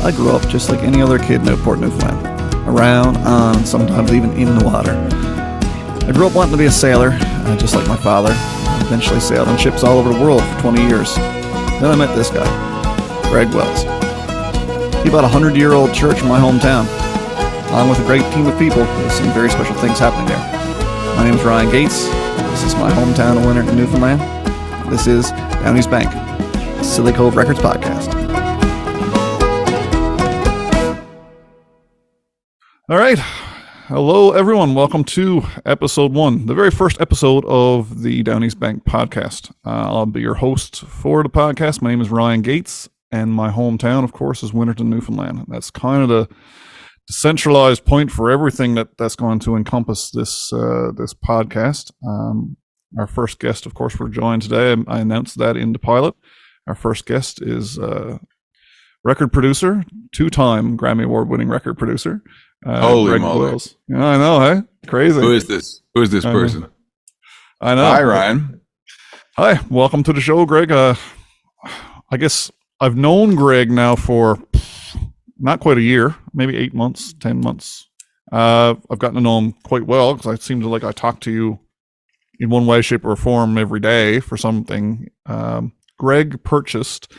I grew up just like any other kid in Newport, Newfoundland. Around, on, sometimes even in the water. I grew up wanting to be a sailor, just like my father. I eventually sailed on ships all over the world for 20 years. Then I met this guy, Greg Wells. He bought a 100-year-old church in my hometown. Along with a great team of people, there's some very special things happening there. My name is Ryan Gates. This is my hometown of Winterton, Newfoundland. This is Downey's Bank, Scilly Cove Records Podcast. All right. Hello, everyone. Welcome to episode 1, the very first episode of the Downey's Bank podcast. I'll be your host for the podcast. My name is Ryan Gates, and my hometown, of course, is Winterton, Newfoundland. That's kind of the centralized point for everything that's going to encompass this podcast. Our first guest, of course, we're joined today. I announced that in the pilot. Our first guest is record producer, 2-time Grammy Award-winning record producer. Holy Greg moly. Wells. Yeah, I know, hey? Crazy. Who is this person? I know. Hi, Ryan. Hi, welcome to the show, Greg. I guess I've known Greg now for not quite a year, maybe 8 months, 10 months. I've gotten to know him quite well because I seem to like I talk to you in one way, shape, or form every day for something. Greg purchased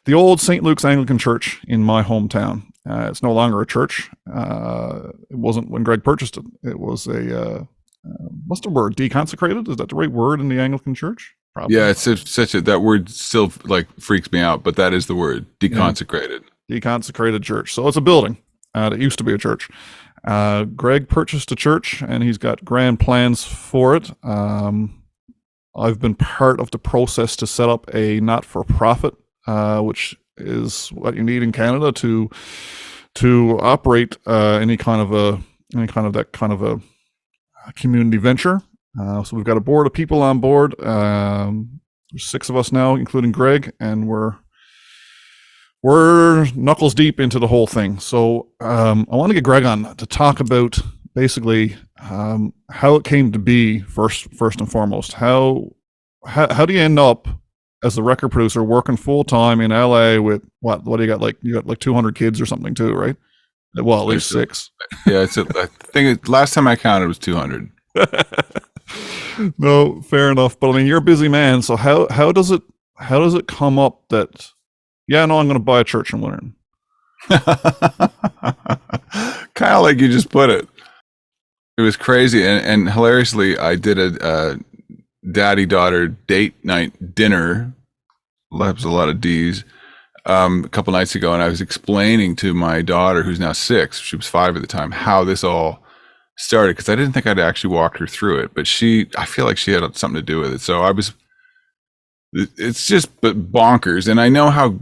the old St. Luke's Anglican Church in my hometown. It's no longer a church. It wasn't when Greg purchased it. It was what's the word? Deconsecrated? Is that the right word in the Anglican Church? Probably. Yeah, it's that word still like freaks me out, but that is the word, deconsecrated. Yeah. Deconsecrated church. So it's a building that used to be a church. Greg purchased a church, and he's got grand plans for it. I've been part of the process to set up a not-for-profit, which is what you need in Canada to operate any kind of a community venture. So we've got a board of people on board. There's 6 of us now, including Greg, and we're knuckles deep into the whole thing. So I want to get Greg on to talk about basically how it came to be first and foremost. How do you end up as the record producer working full time in LA with what do you got? Like you got like 200 kids or something too, right? Well, at least 6. Yeah, I think last time I counted it was 200. No, fair enough. But I mean, you're a busy man. So how does it come up that I'm going to buy a church in Winterton? Kind of like you just put it. It was crazy, and hilariously, I did a daddy-daughter date night dinner. That was a lot of D's. A couple nights ago, and I was explaining to my daughter, who's now 6, she was 5 at the time, how this all started, because I didn't think I'd actually walked her through it, but I feel like she had something to do with it. So it's just bonkers, and I know how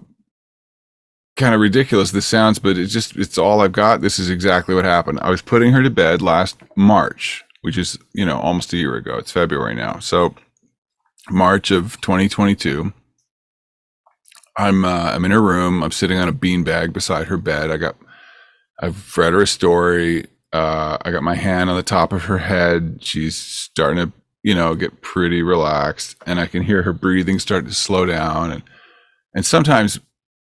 kind of ridiculous this sounds, but it's all I've got. This is exactly what happened. I was putting her to bed last March, which is, almost a year ago. It's February now. So March of 2022, I'm in her room. I'm sitting on a beanbag beside her bed. I've read her a story. I got my hand on the top of her head. She's starting to, get pretty relaxed, and I can hear her breathing start to slow down. And sometimes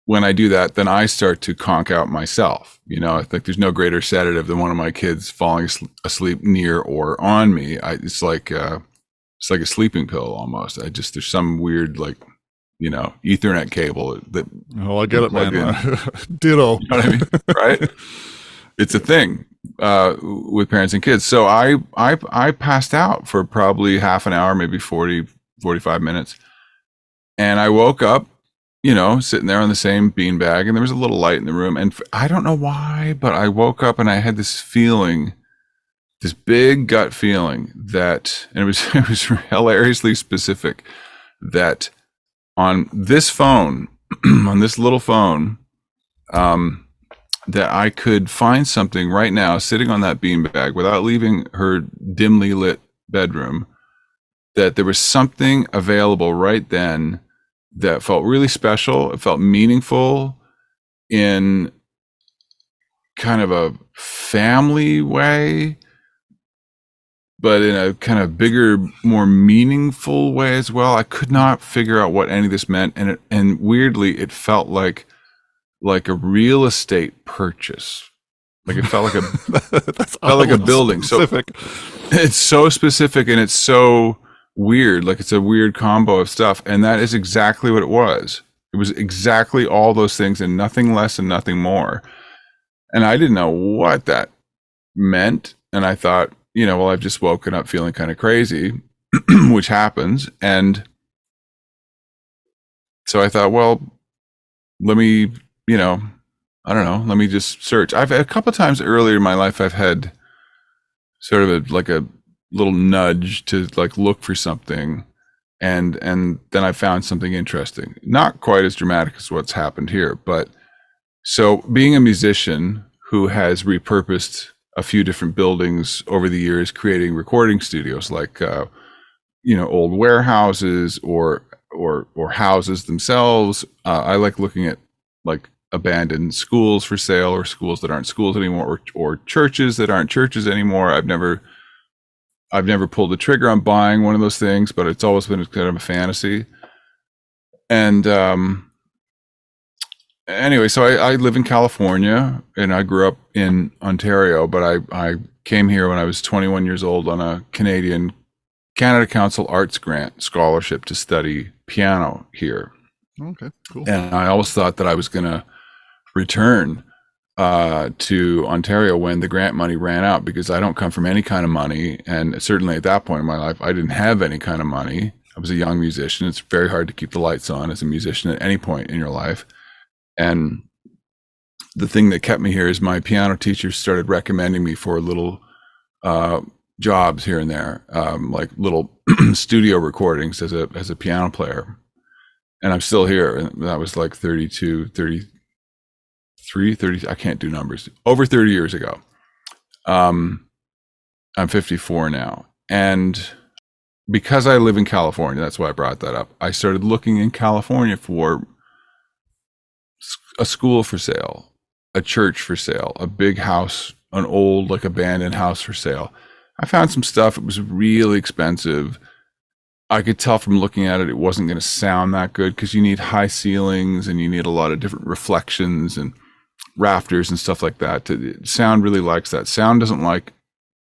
when I do that, then I start to conk out myself. I think there's no greater sedative than one of my kids falling asleep near or on me. It's like a sleeping pill almost. There's some weird Ethernet cable that. Oh, I get it, man. Ditto. You know what I mean? Right? It's a thing with parents and kids. So I passed out for probably half an hour, maybe 45 minutes. And I woke up, sitting there on the same beanbag, and there was a little light in the room. And I don't know why, but I woke up and I had this feeling, this big gut feeling that, and it was hilariously specific, that on this phone, on this little phone, that I could find something right now sitting on that beanbag without leaving her dimly lit bedroom, that there was something available right then that felt really special. It felt meaningful in kind of a family way, but in a kind of bigger, more meaningful way as well. I could not figure out what any of this meant. And weirdly, it felt like like a real estate purchase. Like it felt like That's felt like a oddly building. specific. So it's so specific and it's so weird. Like it's a weird combo of stuff. And that is exactly what it was. It was exactly all those things and nothing less and nothing more. And I didn't know what that meant. And I thought, well, I've just woken up feeling kind of crazy, which happens. And so I thought, well, let me, I don't know, let me just search. I've a couple of times earlier in my life, I've had sort of a little nudge to like look for something. And then I found something interesting, not quite as dramatic as what's happened here. But so being a musician who has repurposed a few different buildings over the years, creating recording studios, like, old warehouses or houses themselves. I like looking at like abandoned schools for sale or schools that aren't schools anymore or churches that aren't churches anymore. I've never pulled the trigger on buying one of those things, but it's always been kind of a fantasy. And anyway, so I live in California and I grew up in Ontario, but I came here when I was 21 years old on a Canada Council Arts Grant scholarship to study piano here. Okay, cool. And I always thought that I was going to return to Ontario when the grant money ran out, because I don't come from any kind of money. And certainly at that point in my life, I didn't have any kind of money. I was a young musician. It's very hard to keep the lights on as a musician at any point in your life. And the thing that kept me here is my piano teacher started recommending me for little jobs here and there, like little studio recordings as a piano player. And I'm still here. And that was like 32, 33, 30, I can't do numbers, over 30 years ago. I'm 54 now. And because I live in California, that's why I brought that up. I started looking in California for a school for sale, a church for sale, a big house, an old like abandoned house for sale. I found some stuff. It was really expensive. I could tell from looking at it, it wasn't going to sound that good because you need high ceilings and you need a lot of different reflections and rafters and stuff like that. Sound really likes that. Sound doesn't like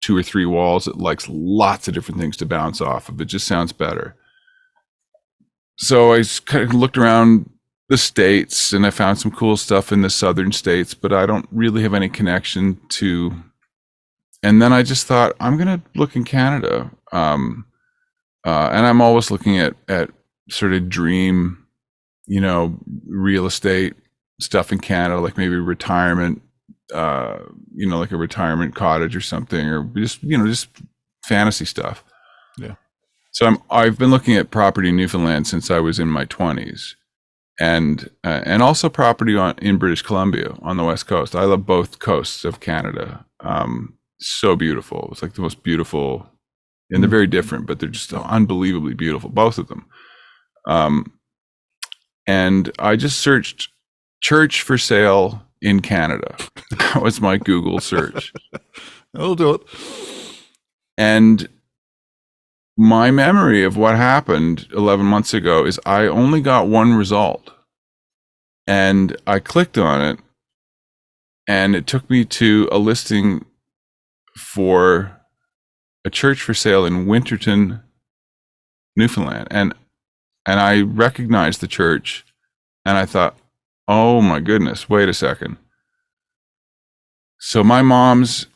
2 or 3 walls. It likes lots of different things to bounce off of. It just sounds better. So I kind of looked around the States and I found some cool stuff in the southern states, but I don't really have any connection to. And then I just thought, I'm going to look in Canada. And I'm always looking at sort of dream, real estate stuff in Canada, like maybe retirement, like a retirement cottage or something, or just fantasy stuff. Yeah. So I've been looking at property in Newfoundland since I was in my 20s, and also property in British Columbia on the West Coast. I love both coasts of Canada. So beautiful. It's like the most beautiful. And they're very different, but they're just unbelievably beautiful, both of them. And I just searched church for sale in Canada. That was my Google search. I'll do it. And my memory of what happened 11 months ago is I only got one result. And I clicked on it, and it took me to a listing for a church for sale in Winterton, Newfoundland. And I recognized the church and I thought, oh my goodness, wait a second. So first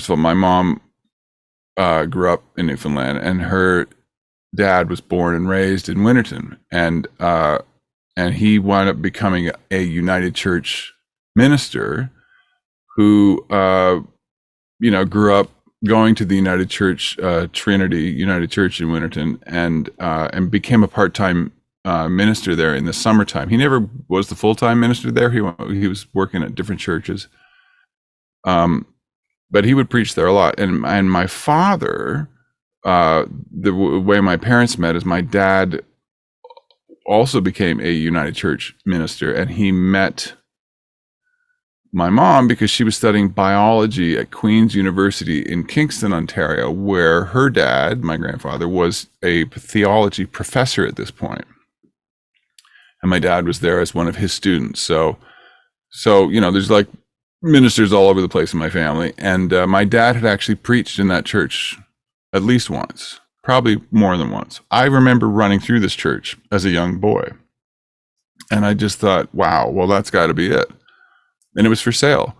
of all, my mom grew up in Newfoundland and her dad was born and raised in Winterton. And he wound up becoming a United Church minister who, grew up going to the United Church, Trinity United Church in Winterton, and became a part-time minister there in the summertime. He never was the full-time minister there. He was working at different churches, but he would preach there a lot. And my father, the way my parents met is my dad also became a United Church minister, and he met my mom because she was studying biology at Queen's University in Kingston, Ontario, where her dad, my grandfather, was a theology professor at this point. and my dad was there as one of his students. So there's like ministers all over the place in my family, and my dad had actually preached in that church at least once, probably more than once. I remember running through this church as a young boy, and I just thought, wow, well, that's got to be it. And it was for sale,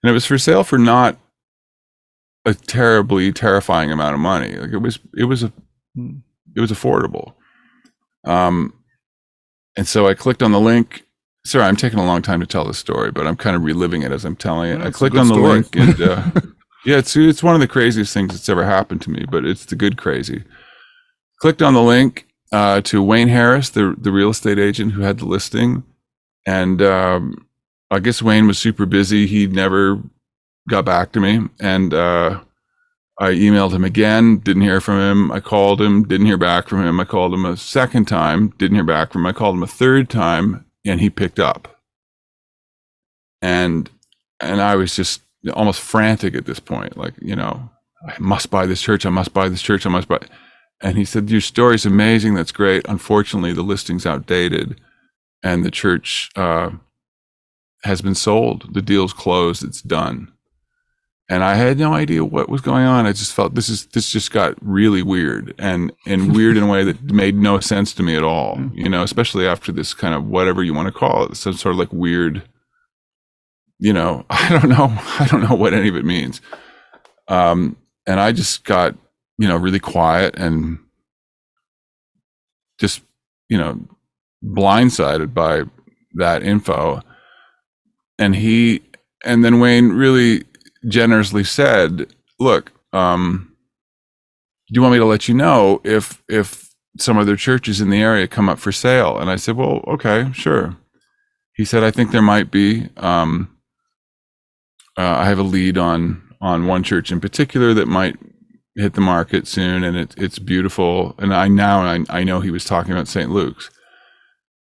and it was for sale for not a terribly terrifying amount of money. Like it was affordable. And so I clicked on the link. Sorry, I'm taking a long time to tell this story, but I'm kind of reliving it as I'm telling it. Yeah, I clicked on the link, and yeah, it's one of the craziest things that's ever happened to me, but it's the good crazy. Clicked on the link to Wayne Harris, the real estate agent who had the listing, and I guess Wayne was super busy. He never got back to me, and I emailed him again, didn't hear from him. I called him, didn't hear back from him. I called him a second time, didn't hear back from him. I called him a third time, and he picked up. And I was just almost frantic at this point, like, I must buy this church. I must buy this church. I must buy. And he said, your story's amazing. That's great. Unfortunately, the listing's outdated, and the church has been sold. The deal's closed. It's done. And I had no idea what was going on. I just felt this just got really weird, and weird in a way that made no sense to me at all. Especially after this kind of whatever you want to call it, some sort of like weird. I don't know what any of it means. And I just got really quiet and just blindsided by that info. And then Wayne really generously said, look, do you want me to let you know if some other churches in the area come up for sale? And I said, well, okay, sure. He said, I think there might be. I have a lead on one church in particular that might hit the market soon, and it's beautiful. And I know he was talking about St. Luke's.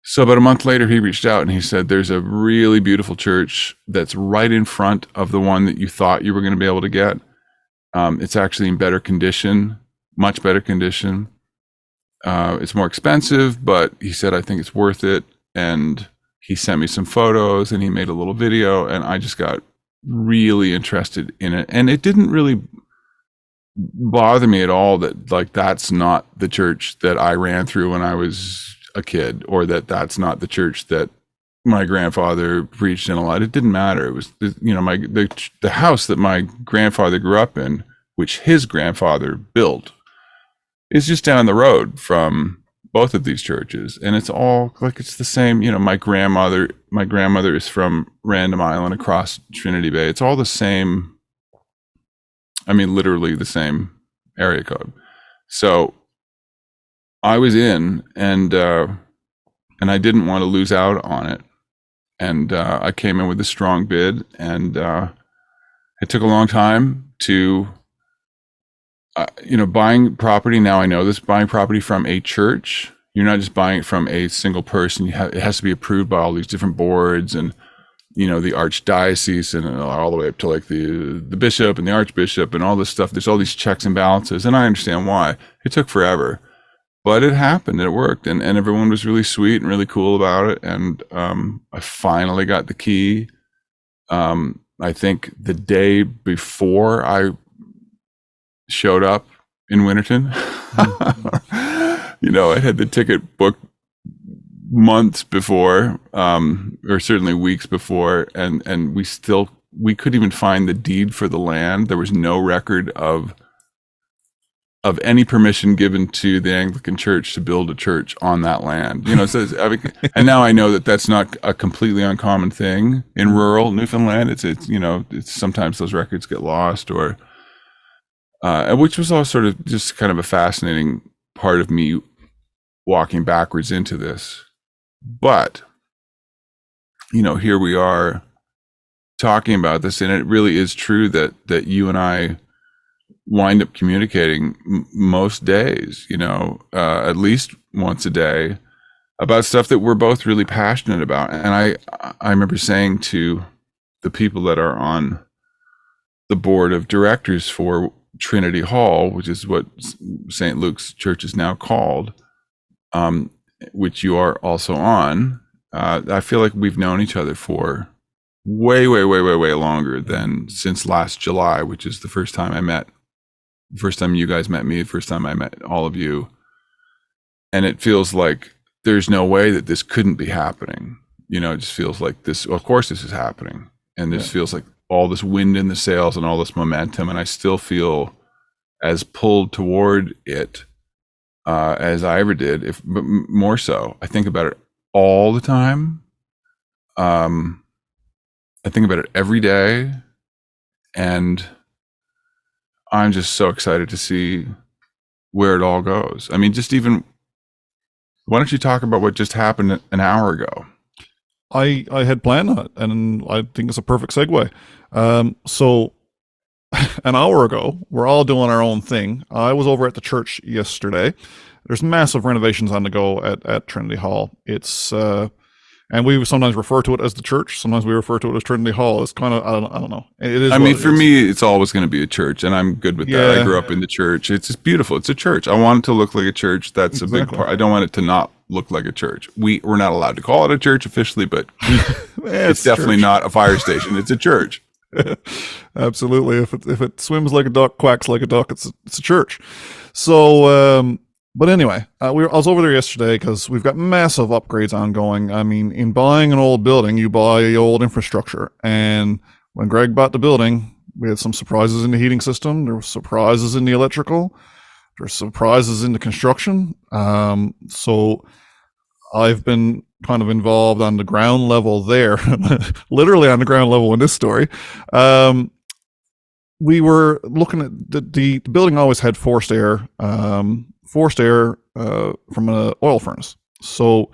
So about a month later, he reached out and he said, there's a really beautiful church that's right in front of the one that you thought you were going to be able to get. It's actually in better condition, much better condition. It's more expensive, but he said, I think it's worth it. And he sent me some photos, and he made a little video, and I just got really interested in it. And it didn't really bother me at all that, like, that's not the church that I ran through when I was a kid, or that's not the church that my grandfather preached in a lot. It didn't matter. It was, the house that my grandfather grew up in, which his grandfather built, is just down the road from both of these churches. And it's all like, it's the same. My grandmother is from Random Island across Trinity Bay. It's all the same. I mean, literally the same area code. So I was in, and I didn't want to lose out on it. And I came in with a strong bid, and it took a long time to, buying property. Now I know this, buying property from a church, you're not just buying it from a single person. It has to be approved by all these different boards, and, the archdiocese, and all the way up to like the bishop and the archbishop and all this stuff. There's all these checks and balances, and I understand why. It took forever. But it happened, and it worked, and everyone was really sweet and really cool about it. And I finally got the key. I think the day before I showed up in Winterton, I had the ticket booked months before, or certainly weeks before, and we couldn't even find the deed for the land. There was no record of any permission given to the Anglican Church to build a church on that land. So and now I know that that's not a completely uncommon thing in rural Newfoundland. It's sometimes those records get lost, or which was all sort of just kind of a fascinating part of me walking backwards into this. But, here we are talking about this, and it really is true that you and I wind up communicating most days, at least once a day, about stuff that we're both really passionate about. And I remember saying to the people that are on the board of directors for Trinity Hall, which is what St. Luke's Church is now called, which you are also on, I feel like we've known each other for way, way, way, way, way longer than since last July, which is the first time you guys met me, the first time I met all of you. And it feels like there's no way that this couldn't be happening. You know, it just feels like this, of course this is happening. And this feels like all this wind in the sails and all this momentum. And I still feel as pulled toward it as I ever did, but more so. I think about it all the time. I think about it every day, and I'm just so excited to see where it all goes. I mean, just even, why don't you talk about what just happened an hour ago? I had planned on it, and I think it's a perfect segue. So an hour ago, we're all doing our own thing. I was over at the church yesterday. There's massive renovations on the go at Trinity Hall. It's and we sometimes refer to it as the church. Sometimes we refer to it as Trinity Hall. It's kind of, I don't know. It is. I mean, for me, it's always going to be a church, and I'm good with that. I grew up in the church. It's just beautiful. It's a church. I want it to look like a church. That's a big part. I don't want it to not look like a church. We're not allowed to call it a church officially, but it's definitely not a fire station. It's a church. Absolutely. If it swims like a duck, quacks like a duck, it's a church. So, but anyway, I was over there yesterday because we've got massive upgrades ongoing. I mean, in buying an old building, you buy old infrastructure. And when Greg bought the building, we had some surprises in the heating system. There were surprises in the electrical. There's surprises in the construction. So I've been kind of involved on the ground level there, literally on the ground level in this story. We were looking at the building always had forced air from an oil furnace. So,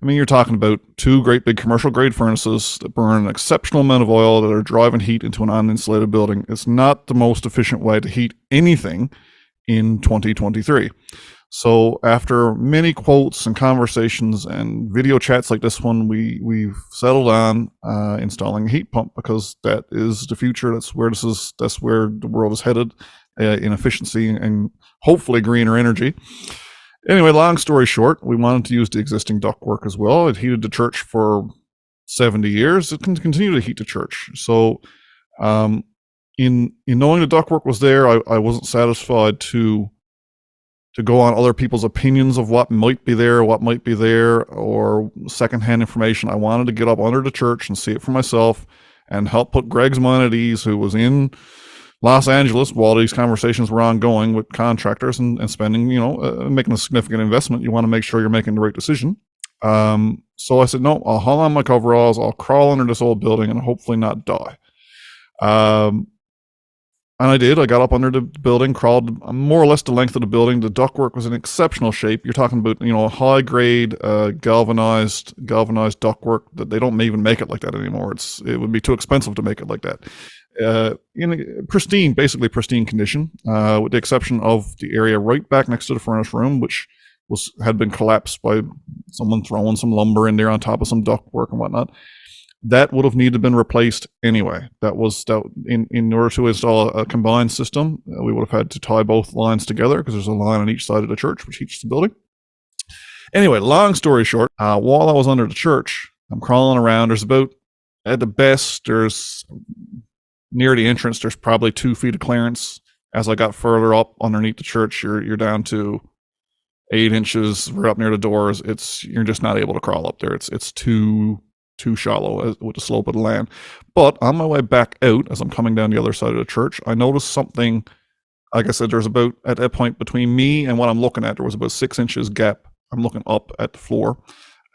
I mean, you're talking about two great big commercial grade furnaces that burn an exceptional amount of oil that are driving heat into an uninsulated building. It's not the most efficient way to heat anything in 2023. So after many quotes and conversations and video chats like this one, we've settled on installing a heat pump, because that is the future. That's where the world is headed in efficiency and hopefully greener energy. Anyway, long story short, we wanted to use the existing ductwork as well. It heated the church for 70 years. It can continue to heat the church. So in knowing the ductwork was there, I wasn't satisfied to go on other people's opinions of what might be there, or secondhand information. I wanted to get up under the church and see it for myself and help put Greg's mind at ease, who was in Los Angeles while these conversations were ongoing with contractors and spending, making a significant investment. You want to make sure you're making the right decision. So I said, no, I'll haul on my coveralls, I'll crawl under this old building and hopefully not die. And I did. I got up under the building, crawled more or less the length of the building. The ductwork was in exceptional shape. You're talking about, high grade galvanized ductwork that they don't even make it like that anymore. It would be too expensive to make it like that. In basically pristine condition, with the exception of the area right back next to the furnace room, which had been collapsed by someone throwing some lumber in there on top of some ductwork and whatnot. That would have needed to been replaced anyway. In order to install a combined system, we would have had to tie both lines together, because there's a line on each side of the church which heats the building. Anyway, long story short, while I was under the church, I'm crawling around. There's about, at the best, there's near the entrance, there's probably 2 feet of clearance. As I got further up underneath the church, you're down to 8 inches. We're up near the doors. You're just not able to crawl up there. It's too shallow with the slope of the land. But on my way back out, as I'm coming down the other side of the church, I noticed something. Like I said, there's about, at that point, between me and what I'm looking at, there was about 6 inches gap. I'm looking up at the floor,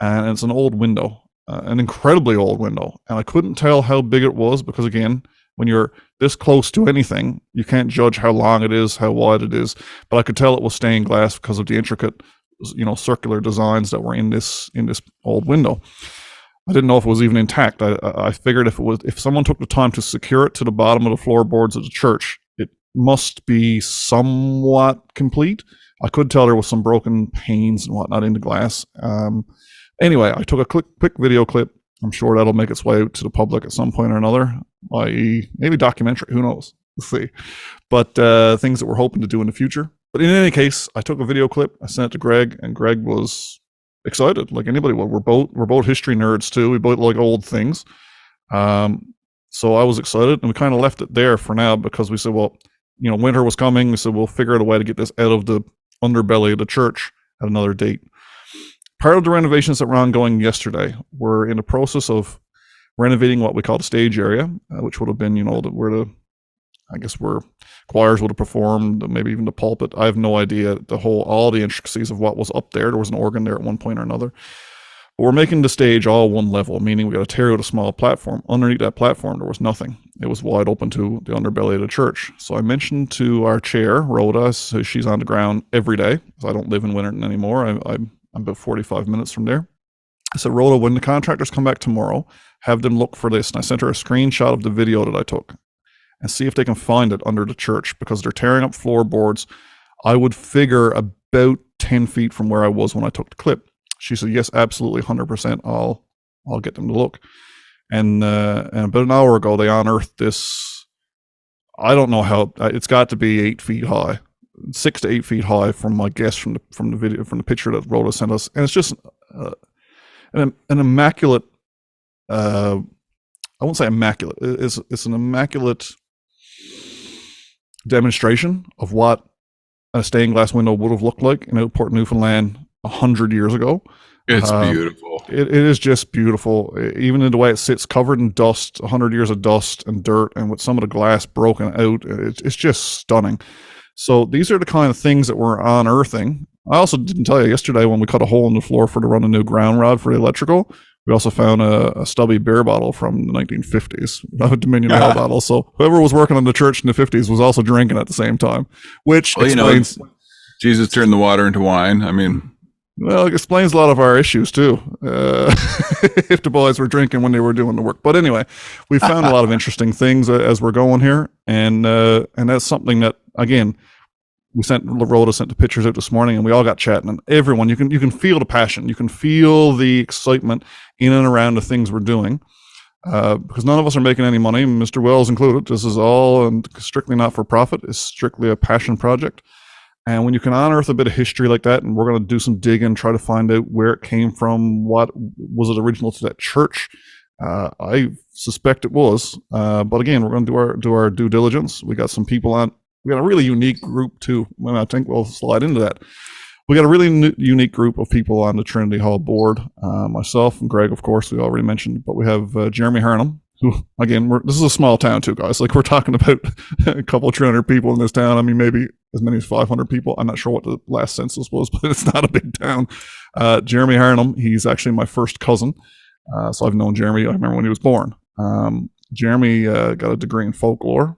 and it's an old window, an incredibly old window. And I couldn't tell how big it was, because again, when you're this close to anything, you can't judge how long it is, how wide it is. But I could tell it was stained glass because of the intricate, circular designs that were in this old window. I didn't know if it was even intact. I figured if someone took the time to secure it to the bottom of the floorboards of the church, it must be somewhat complete. I could tell there was some broken panes and whatnot in the glass. Anyway, I took a quick video clip. I'm sure that'll make its way out to the public at some point or another, i.e. maybe documentary, who knows? We'll see. But things that we're hoping to do in the future. But in any case, I took a video clip, I sent it to Greg, and Greg was excited, like anybody would. We're both history nerds too. We both like old things. So I was excited, and we kind of left it there for now because we said, well, winter was coming. We said we'll figure out a way to get this out of the underbelly of the church at another date. Part of the renovations that were ongoing yesterday were in the process of renovating what we call the stage area, which would have been, where choirs would have performed, maybe even the pulpit. I have no idea all the intricacies of what was up there. There was an organ there at one point or another. But we're making the stage all one level, meaning we got to tear out a small platform. Underneath that platform, there was nothing. It was wide open to the underbelly of the church. So I mentioned to our chair, Rhoda, so she's on the ground every day, because I don't live in Winterton anymore. I'm about 45 minutes from there. I said, Rhoda, when the contractors come back tomorrow, have them look for this. And I sent her a screenshot of the video that I took and see if they can find it under the church, because they're tearing up floorboards. I would figure about 10 feet from where I was when I took the clip. She said, yes, absolutely, 100%. I'll get them to look. And about an hour ago, they unearthed this. I don't know how. It's got to be 8 feet high, 6 to 8 feet high, from my guess from the video, from the picture that Rhoda sent us. And it's just an immaculate. I won't say immaculate. It's an immaculate demonstration of what a stained glass window would have looked like in Outport, Newfoundland, 100 years ago. It's beautiful. It is just beautiful, even in the way it sits, covered in dust, 100 years of dust and dirt, and with some of the glass broken out. It's just stunning. So these are the kind of things that we're unearthing. I also didn't tell you yesterday, when we cut a hole in the floor to run a new ground rod for the electrical, we also found a stubby beer bottle from the 1950s, a Dominion Ale bottle. So whoever was working on the church in the 50s was also drinking at the same time, which explains... Jesus turned the water into wine. I mean... Well, it explains a lot of our issues too. If the boys were drinking when they were doing the work. But anyway, we found a lot of interesting things as we're going here. And that's something that, again, Rhoda sent the pictures out this morning, and we all got chatting, and everyone, you can feel the passion. You can feel the excitement in and around the things we're doing, because none of us are making any money, Mr. Wells included. This is all and strictly not for profit. It's strictly a passion project. And when you can unearth a bit of history like that, and we're going to do some digging, try to find out where it came from, what was it original to that church. I suspect it was, but again, we're going to do our due diligence. We got some people on. We got a really unique group too. Well, I think we'll slide into that. We got a really unique group of people on the Trinity Hall board. Myself and Greg, of course, we already mentioned, but we have Jeremy Harnum, who, again, this is a small town too, guys. Like, we're talking about a couple of 300 people in this town. I mean, maybe as many as 500 people. I'm not sure what the last census was, but it's not a big town. Jeremy Harnum, he's actually my first cousin. So I've known Jeremy, I remember when he was born. Jeremy got a degree in folklore.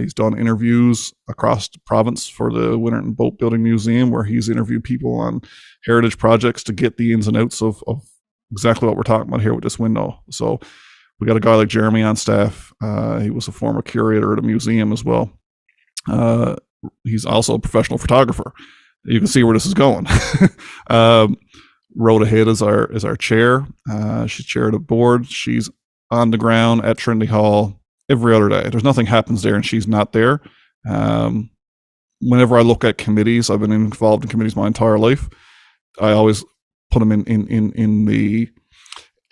He's done interviews across the province for the Winterton Boat Building Museum, where he's interviewed people on heritage projects to get the ins and outs of exactly what we're talking about here with this window. So we got a guy like Jeremy on staff. He was a former curator at a museum as well. He's also a professional photographer. You can see where this is going. Rhoda Head is our chair. She's chair of the board. She's on the ground at Trinity Hall every other day. There's nothing happens there and she's not there. Whenever I look at committees, I've been involved in committees my entire life. I always put them in the.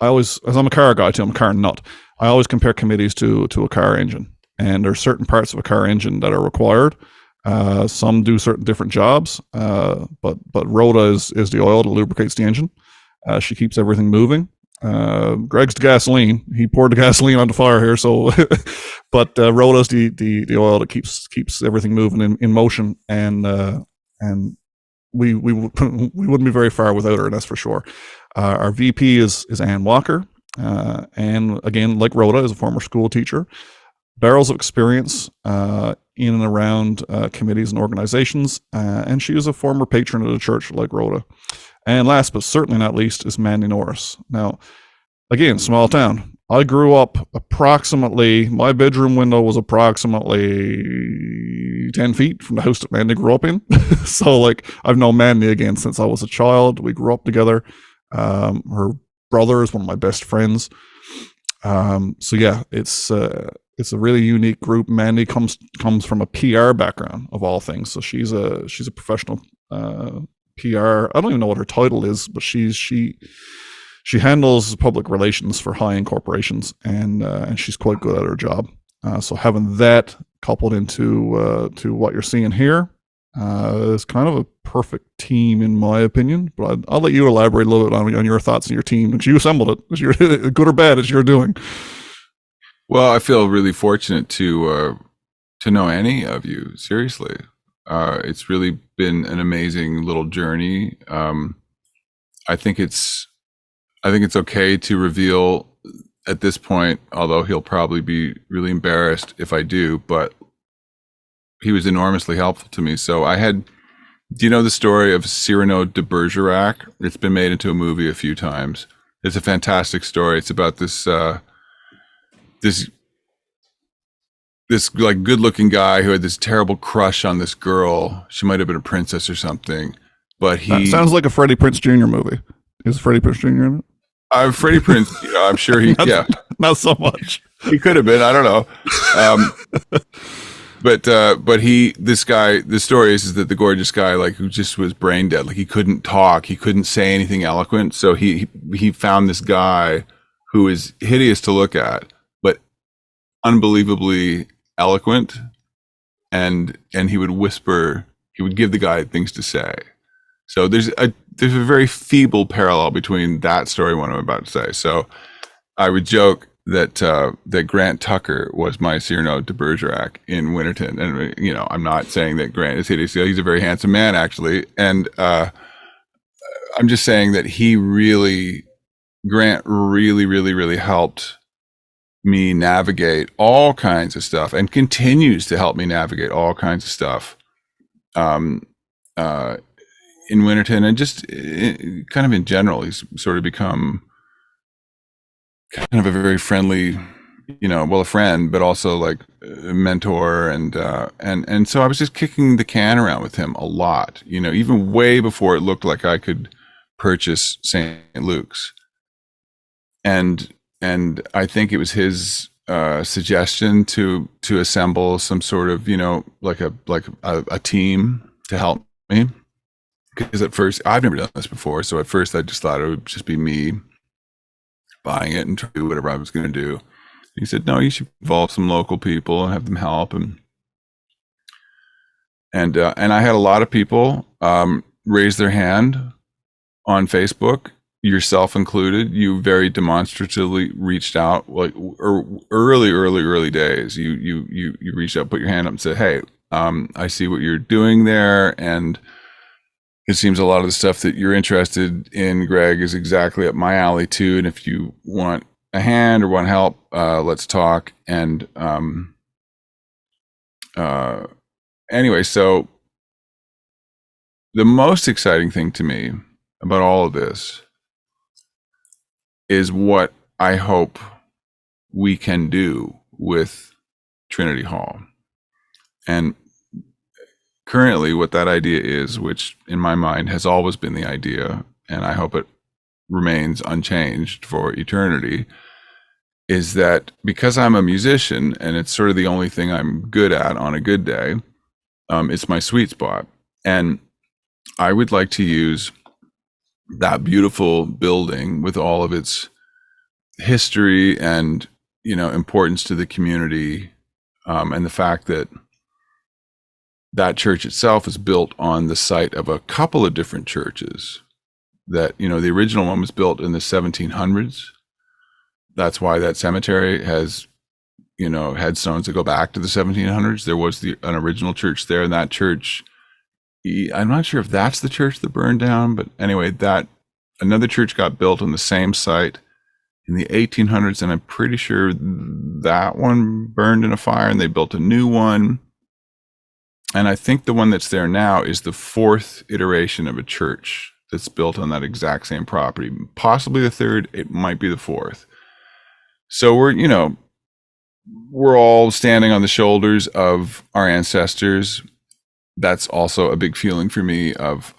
As I'm a car guy too, I'm a car nut. I always compare committees to a car engine, and there's certain parts of a car engine that are required. Some do certain different jobs, but Rhoda is the oil that lubricates the engine. She keeps everything moving. Greg's the gasoline. He poured the gasoline on the fire here. So, but Rhoda's the oil that keeps everything moving in motion. And we wouldn't be very far without her. That's for sure. Our VP is Ann Walker. And again, like Rhoda, is a former school teacher. Barrels of experience in and around committees and organizations. And she is a former patron of the church, like Rhoda. And last but certainly not least is Mandy Norris. Now, again, small town. I grew up my bedroom window was approximately 10 feet from the house that Mandy grew up in. So, like, I've known Mandy again since I was a child. We grew up together. Her brother is one of my best friends. So yeah, it's a really unique group. Mandy comes from a PR background of all things. So she's a professional PR. I don't even know what her title is, but she handles public relations for high-end corporations, and she's quite good at her job. So having that coupled into to what you're seeing here is kind of a perfect team, in my opinion. But I'll let you elaborate a little bit on your thoughts and your team, because you assembled it. It's your, good or bad, it's your doing. Well, I feel really fortunate to know any of you. Seriously, it's really been an amazing little journey. I think it's okay to reveal at this point, although he'll probably be really embarrassed if I do, but he was enormously helpful to me. So do you know the story of Cyrano de Bergerac? It's been made into a movie a few times. It's a fantastic story. It's about this like good looking guy who had this terrible crush on this girl. She might have been a princess or something, but That sounds like a Freddie Prinze Jr. movie. Is Freddie Prinze Jr. in it? Freddie Prinze, I'm sure not so much. He could have been. I don't know. But this guy, the story is that the gorgeous guy, like, who just was brain dead, like he couldn't talk, he couldn't say anything eloquent. So he found this guy who is hideous to look at, but unbelievably eloquent, and he would whisper, he would give the guy things to say. So there's a very feeble parallel between that story and what I'm about to say. So I would joke that Grant Tucker was my Cyrano de Bergerac in Winterton, and I'm not saying that Grant is hideous. He's a very handsome man, actually, and I'm just saying that Grant really helped me navigate all kinds of stuff, and continues to help me navigate all kinds of stuff in Winterton, and just kind of in general. He's sort of become kind of a very friendly, a friend, but also like a mentor, and so I was just kicking the can around with him a lot, even way before it looked like I could purchase St. Luke's, and I think it was his suggestion to assemble some sort of like a team to help me, because at first I've never done this before, so at first I just thought it would just be me buying it and try to do whatever I was going to do. He said, no, you should involve some local people and have them help. And I had a lot of people raise their hand on Facebook, yourself included. You very demonstratively reached out, like early days. You reached out, put your hand up and said, hey, I see what you're doing there, and it seems a lot of the stuff that you're interested in, Greg, is exactly up my alley too. And if you want a hand or want help, let's talk. And anyway, so the most exciting thing to me about all of this is what I hope we can do with Trinity Hall. And currently what that idea is, which in my mind has always been the idea, and I hope it remains unchanged for eternity, is that because I'm a musician and it's sort of the only thing I'm good at on a good day, it's my sweet spot. And I would like to use that beautiful building with all of its history and, importance to the community, and the fact that that church itself is built on the site of a couple of different churches. That, the original one was built in the 1700s. That's why that cemetery has, headstones that go back to the 1700s. There was an original church there, and that church, I'm not sure if that's the church that burned down, but anyway, another church got built on the same site in the 1800s, and I'm pretty sure that one burned in a fire, and they built a new one. And I think the one that's there now is the fourth iteration of a church that's built on that exact same property. Possibly the third, it might be the fourth. So we're all standing on the shoulders of our ancestors. That's also a big feeling for me of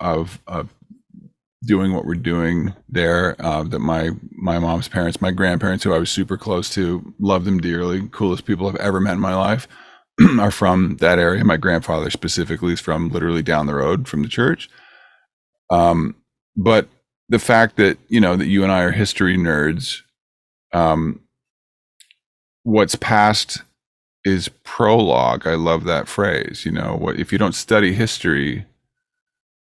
doing what we're doing there. That my mom's parents, my grandparents, who I was super close to, love them dearly, coolest people I've ever met in my life, are from that area. My grandfather specifically is from literally down the road from the church. But the fact that, that you and I are history nerds, what's past is prologue. I love that phrase. What if you don't study history,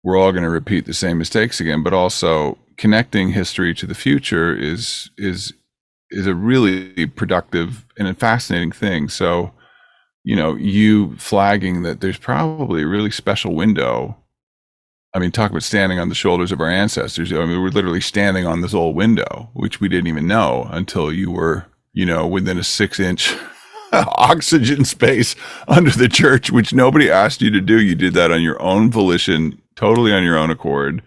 we're all going to repeat the same mistakes again. But also connecting history to the future is a really productive and a fascinating thing. So, you flagging that there's probably a really special window. I mean, talk about standing on the shoulders of our ancestors. I mean, we're literally standing on this old window, which we didn't even know until you were, within a 6-inch oxygen space under the church, which nobody asked you to do. You did that on your own volition, totally on your own accord.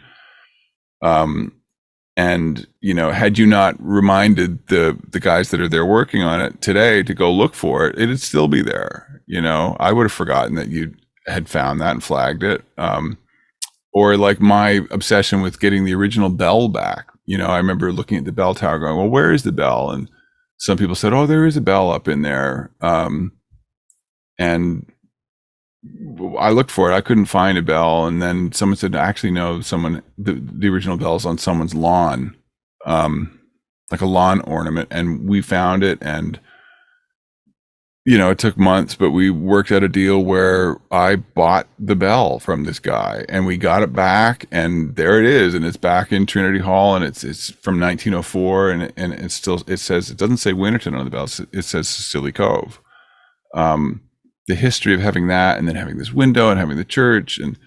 And, had you not reminded the guys that are there working on it today to go look for it, it'd still be there. I would have forgotten that you had found that and flagged it. Or like my obsession with getting the original bell back. I remember looking at the bell tower going, well, where is the bell? And some people said, oh, there is a bell up in there. And I looked for it. I couldn't find a bell. And then someone said, actually, no, the original bell's on someone's lawn, like a lawn ornament. And we found it. And, it took months, but we worked out a deal where I bought the bell from this guy and we got it back, and there it is. And it's back in Trinity Hall, and it's from 1904. And it's still, it doesn't say Winterton on the bell. It says Scilly Cove. The history of having that, and then having this window and having the church, and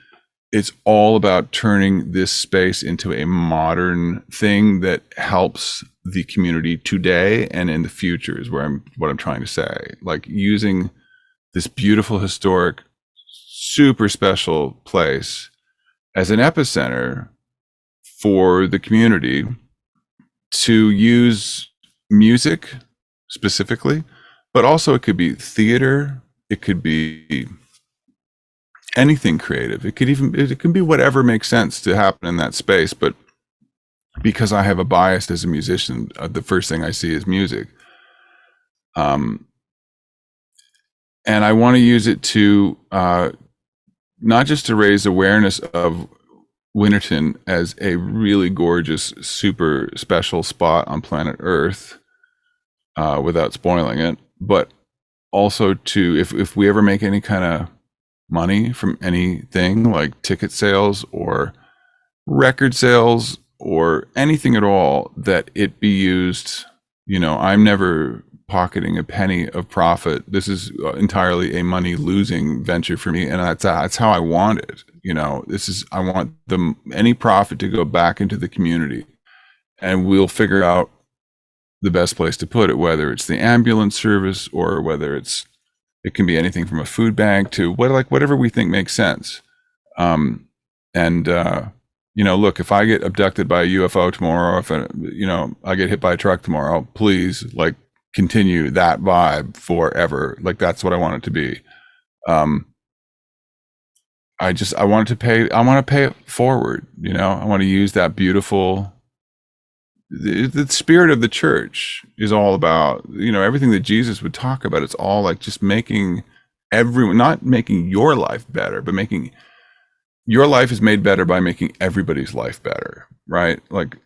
it's all about turning this space into a modern thing that helps the community today and in the future is what I'm trying to say. Like using this beautiful, historic, super special place as an epicenter for the community to use music specifically, but also it could be theater. It could be anything creative. It can be whatever makes sense to happen in that space. But because I have a bias as a musician, the first thing I see is music. And I want to use it to, not just to raise awareness of Winterton as a really gorgeous, super special spot on planet Earth, without spoiling it, but also to, if we ever make any kind of money from anything like ticket sales or record sales or anything at all, that it be used, I'm never pocketing a penny of profit. This is entirely a money losing venture for me. And that's how I want it. I want any profit to go back into the community, and we'll figure out the best place to put it, whether it's the ambulance service or whether it can be anything from a food bank to whatever we think makes sense. Look, if I get abducted by a UFO tomorrow, if I get hit by a truck tomorrow, please continue that vibe forever. That's what I want it to be. I want to pay it forward. I want to use that beautiful, the spirit of the church is all about, everything that Jesus would talk about. It's all just making everyone, not making your life better, but making your life is made better by making everybody's life better, right? Like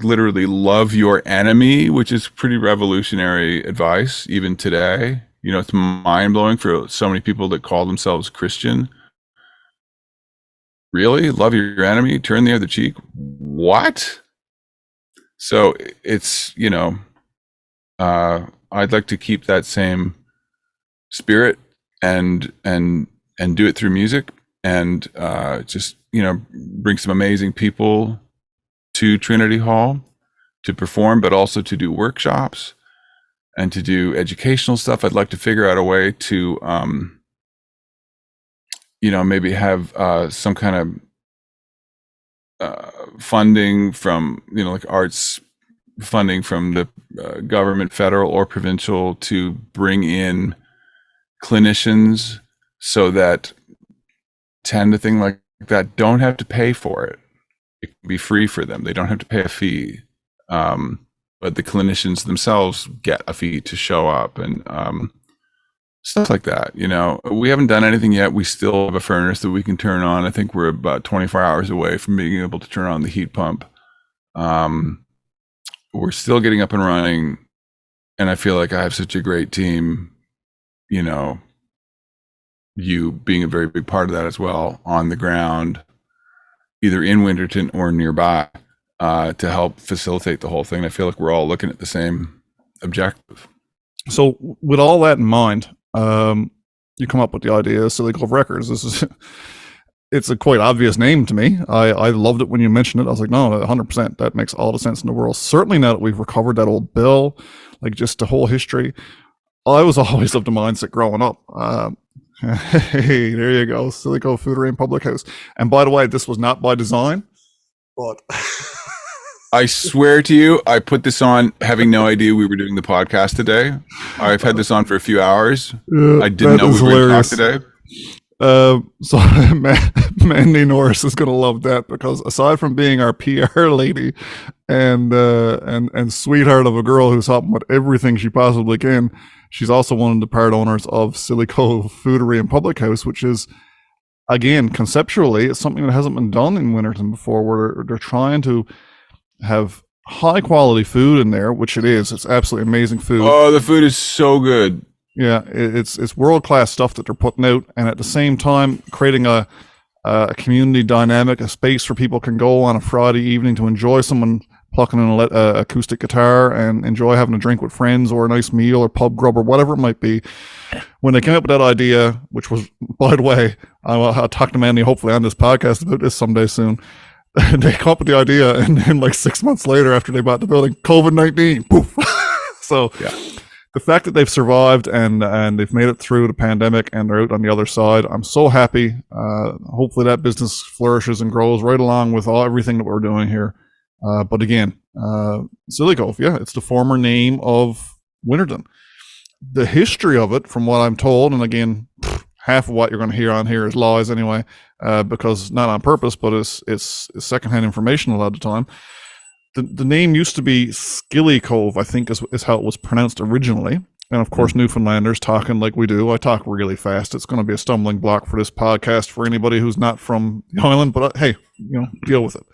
literally love your enemy, which is pretty revolutionary advice even today. It's mind blowing for so many people that call themselves Christian. Really? Love your enemy? Turn the other cheek? What? So it's, I'd like to keep that same spirit and do it through music, and just, bring some amazing people to Trinity Hall to perform, but also to do workshops and to do educational stuff. I'd like to figure out a way to, maybe have some kind of funding from, arts funding from the government, federal or provincial, to bring in clinicians so that tend to thing like that don't have to pay for it. It can be free for them. They don't have to pay a fee. But the clinicians themselves get a fee to show up. And stuff like that. You know, we haven't done anything yet. We still have a furnace that we can turn on. I think we're about 24 hours away from being able to turn on the heat pump. We're still getting up and running, and I feel like I have such a great team. You know, you being a very big part of that as well, on the ground, either in Winterton or nearby, to help facilitate the whole thing. I feel like we're all looking at the same objective. So, with all that in mind, you come up with the idea of Scilly Cove Records. This is it's a quite obvious name to me. I loved it when you mentioned it. I was like, no, 100%. That makes all the sense in the world. Certainly now that we've recovered that old bill, like just the whole history. I was always of the mindset growing up. Hey, there you go. Scilly Cove Foodery and Public House. And by the way, this was not by design, but I swear to you, I put this on having no idea we were doing the podcast today. I've had this on for a few hours. I didn't know we were going to talk today. So Mandy Norris is going to love that, because aside from being our PR lady and sweetheart of a girl who's helping with everything she possibly can, she's also one of the part owners of Scilly Cove Foodery and Public House, which is, again, conceptually, it's something that hasn't been done in Winterton before, where they're trying to have high quality food in there, which it is. It's absolutely amazing food. Oh, the food is so good. Yeah, it's world class stuff that they're putting out, and at the same time creating a community dynamic, a space where people can go on a Friday evening to enjoy someone plucking in an acoustic guitar and enjoy having a drink with friends, or a nice meal or pub grub or whatever it might be. When they came up with that idea, which was, by the way, I'll talk to Mandy hopefully on this podcast about this someday soon. They come up with the idea, and then like 6 months later, after they bought the building, COVID-19, poof. So yeah. The fact that they've survived and they've made it through the pandemic and they're out on the other side, I'm so happy. Hopefully that business flourishes and grows right along with everything that we're doing here. But again, Scilly Cove, yeah, it's the former name of Winterton. The history of it, from what I'm told, and again, half of what you're going to hear on here is lies anyway, because not on purpose, but it's secondhand information a lot of the time. The name used to be Scilly Cove, I think is how it was pronounced originally. And of course, Newfoundlanders talking like we do. I talk really fast. It's going to be a stumbling block for this podcast for anybody who's not from the island, but hey, deal with it.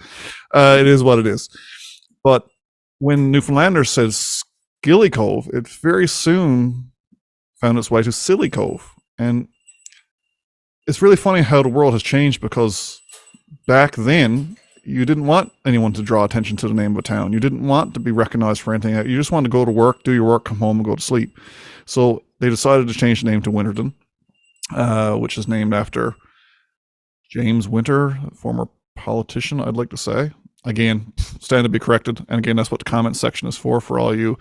It is what it is. But when Newfoundlanders says Scilly Cove, it very soon found its way to Scilly Cove. And it's really funny how the world has changed, because back then, you didn't want anyone to draw attention to the name of a town. You didn't want to be recognized for anything. You just wanted to go to work, do your work, come home, and go to sleep. So they decided to change the name to Winterton, which is named after James Winter, former politician, I'd like to say. Again, stand to be corrected. And again, that's what the comment section is for all you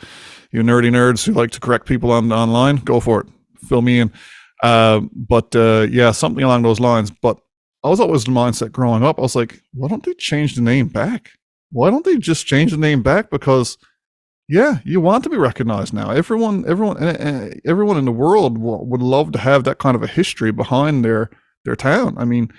nerdy nerds who like to correct people online. Go for it. Fill me in. Yeah, something along those lines. But I was always the mindset growing up. I was like, why don't they change the name back? Why don't they just change the name back? Because, yeah, you want to be recognized now. Everyone in the world would love to have that kind of a history behind their town. I mean,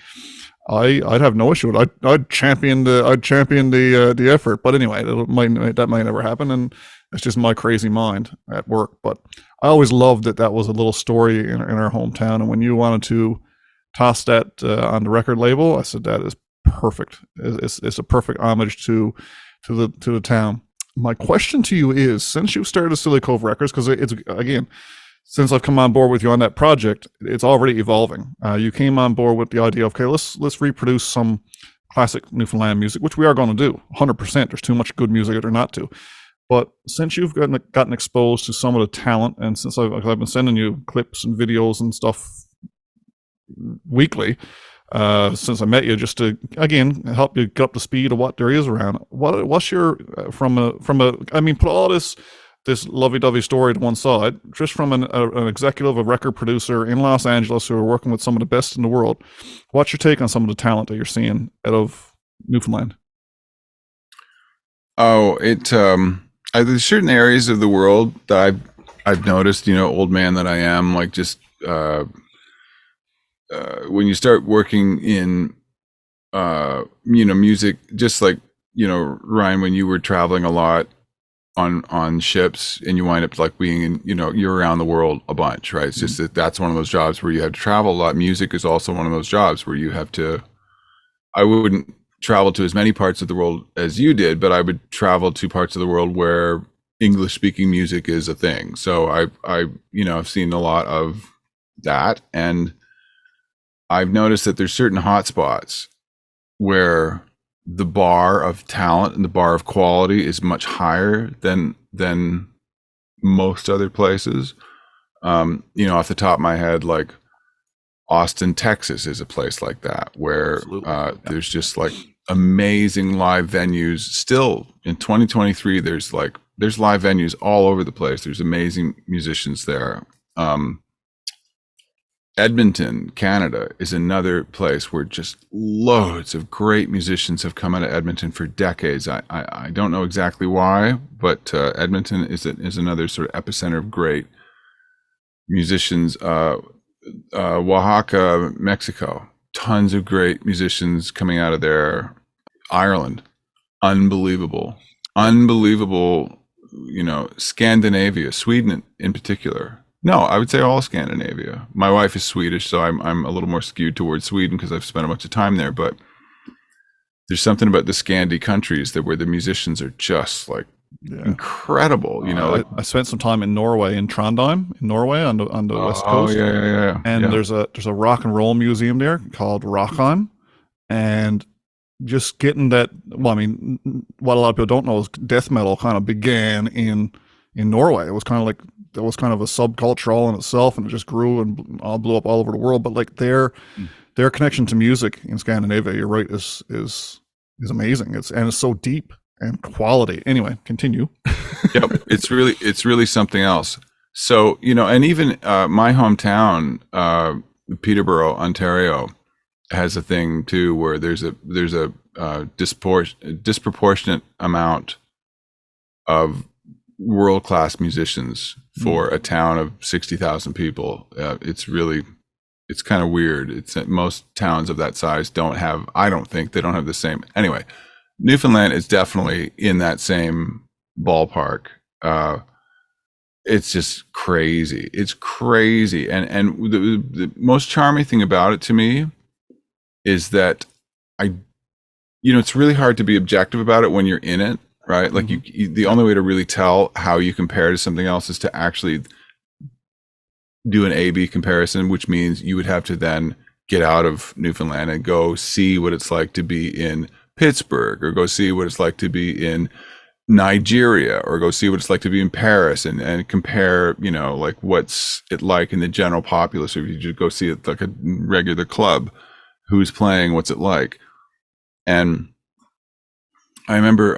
I'd have no issue with it. I'd champion the effort. But anyway, that might never happen, and it's just my crazy mind at work. But I always loved that was a little story in our hometown, and when you wanted to toss that on the record label, I said that is perfect. It's a perfect homage to the town. My question to you is, since you started Scilly Cove Records, because it's, again, since I've come on board with you on that project, it's already evolving. You came on board with the idea of, okay, let's reproduce some classic Newfoundland music, which we are going to do 100%. There's too much good music or not to. But since you've gotten exposed to some of the talent, and since I've been sending you clips and videos and stuff weekly since I met you, just to again help you get up to speed of what there is around. What's your from a I mean, put all this lovey-dovey story to one side, just from an executive, a record producer in Los Angeles who are working with some of the best in the world. What's your take on some of the talent that you're seeing out of Newfoundland? Oh, there's certain areas of the world that I've noticed, old man that I am, like just when you start working in, music, just like, Ryan, when you were traveling a lot, on ships, and you wind up like being in, you're around the world a bunch, right? It's just that's one of those jobs where you have to travel a lot. Music is also one of those jobs where you have to. I wouldn't travel to as many parts of the world as you did, but I would travel to parts of the world where English speaking music is a thing. So I've seen a lot of that, and I've noticed that there's certain hotspots where the bar of talent and the bar of quality is much higher than most other places. Off the top of my head, like Austin, Texas is a place like that where there's just like amazing live venues. Still in 2023, there's live venues all over the place. There's amazing musicians there. Edmonton, Canada is another place where just loads of great musicians have come out of Edmonton for decades. I don't know exactly why, but Edmonton is another sort of epicenter of great musicians. Oaxaca, Mexico, tons of great musicians coming out of there. Ireland, unbelievable. Scandinavia, Sweden in particular. No, I would say all Scandinavia. My wife is Swedish, so I'm a little more skewed towards Sweden because I've spent a bunch of time there. But there's something about the Scandi countries where the musicians are just like incredible. I spent some time in Norway, in Trondheim, in Norway, on the west coast. Yeah. And there's a rock and roll museum there called Rockheim, and just getting that. Well, I mean, what a lot of people don't know is death metal kind of began in Norway. It was kind of like. That was kind of a subculture all in itself, and it just grew and all blew up all over the world. But like their connection to music in Scandinavia, you're right, is amazing. It's so deep and quality. Anyway, continue. Yep, it's really something else. So and even my hometown, Peterborough, Ontario, has a thing too where there's a disproportionate amount of world-class musicians for a town of 60,000 people. It's kind of weird. It's that most towns of that size I don't think they don't have the same. Anyway, Newfoundland is definitely in that same ballpark. It's just crazy. It's crazy. And the most charming thing about it to me is that it's really hard to be objective about it when you're in it. Right? Like the only way to really tell how you compare to something else is to actually do an A/B comparison, which means you would have to then get out of Newfoundland and go see what it's like to be in Pittsburgh, or go see what it's like to be in Nigeria, or go see what it's like to be in Paris, and compare, like what's it like in the general populace. Or if you just go see it like a regular club, who's playing, what's it like? And I remember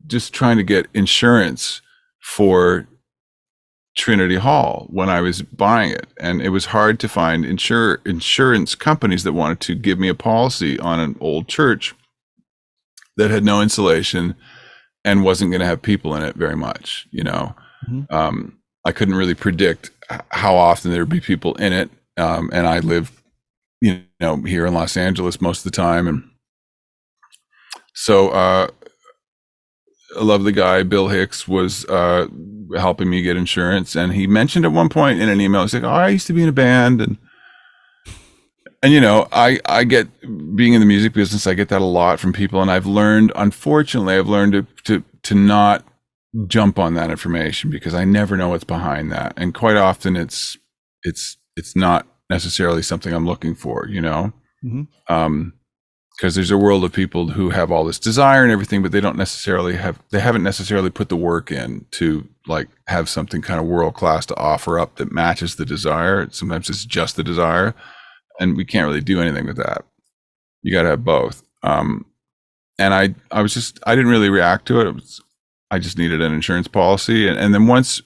just trying to get insurance for Trinity Hall when I was buying it, and it was hard to find insurance companies that wanted to give me a policy on an old church that had no insulation and wasn't going to have people in it very much. I couldn't really predict how often there would be people in it, and I lived here in Los Angeles most of the time, and so a lovely guy, Bill Hicks, was helping me get insurance, and he mentioned at one point in an email, he's like, I used to be in a band, and I get, being in the music business, I get that a lot from people, and unfortunately I've learned to not jump on that information, because I never know what's behind that, and quite often it's not necessarily something I'm looking for, because there's a world of people who have all this desire and everything, but they haven't necessarily put the work in to like have something kind of world class to offer up that matches the desire. Sometimes it's just the desire, and we can't really do anything with that. You got to have both. And I didn't really react to it. I just needed an insurance policy, and then once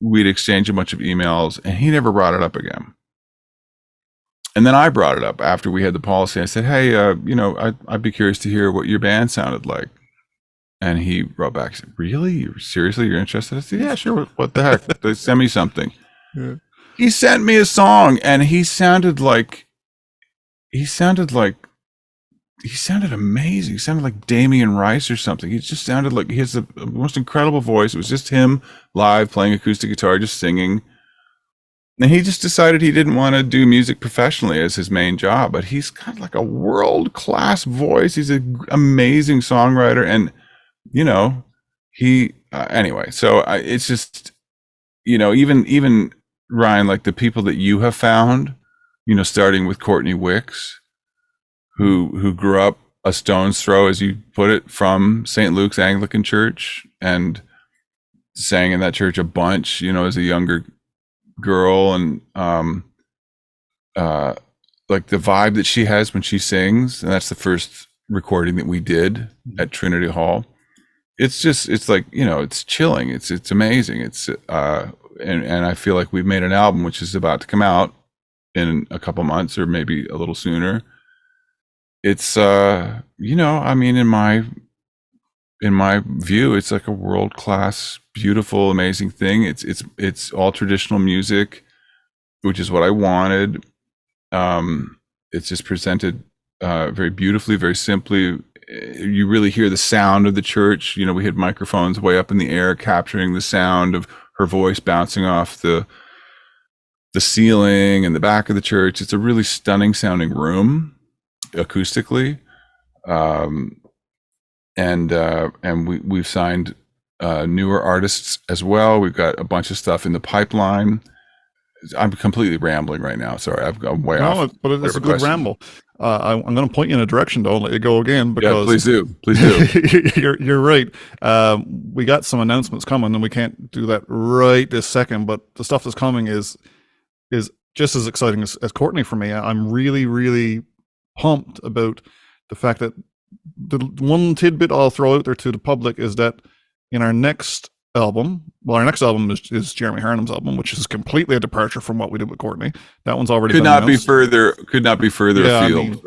we'd exchanged a bunch of emails, and he never brought it up again. And then I brought it up after we had the policy. I said, hey, I'd be curious to hear what your band sounded like. And he wrote back, said, really? Seriously, you're interested? I said, yeah, sure. What the heck? They send me something. Yeah. He sent me a song, and he sounded like he sounded amazing. He sounded like Damien Rice or something. He just sounded like he has the most incredible voice. It was just him live playing acoustic guitar, just singing. And he just decided he didn't want to do music professionally as his main job, but he's got like a world class voice. He's an amazing songwriter, and you know, he anyway. So it's just, even Ryan, like the people that you have found, starting with Courtney Wicks, who grew up a stone's throw, as you put it, from St. Luke's Anglican Church and sang in that church a bunch, as a younger girl, and like the vibe that she has when she sings, and that's the first recording that we did at Trinity Hall. It's like, it's chilling. It's amazing. And I feel like we've made an album which is about to come out in a couple months or maybe a little sooner. It's I mean, in my view, it's like a world-class, beautiful, amazing thing. It's all traditional music, which is what I wanted. It's just presented very beautifully, very simply. You really hear the sound of the church. We had microphones way up in the air capturing the sound of her voice bouncing off the ceiling and the back of the church. It's a really stunning sounding room acoustically. And we've signed newer artists as well. We've got a bunch of stuff in the pipeline. I'm completely rambling right now. Sorry, I've gone way off. But it's a good ramble. I'm going to point you in a direction. Don't let you go again, because please do. You're right. We got some announcements coming, and we can't do that right this second. But the stuff that's coming is just as exciting as Courtney for me. I'm really, really pumped about the fact that the one tidbit I'll throw out there to the public is that in our next album, our next album is Jeremy Harnum's album, which is completely a departure from what we did with Courtney. That one's already could not be further afield.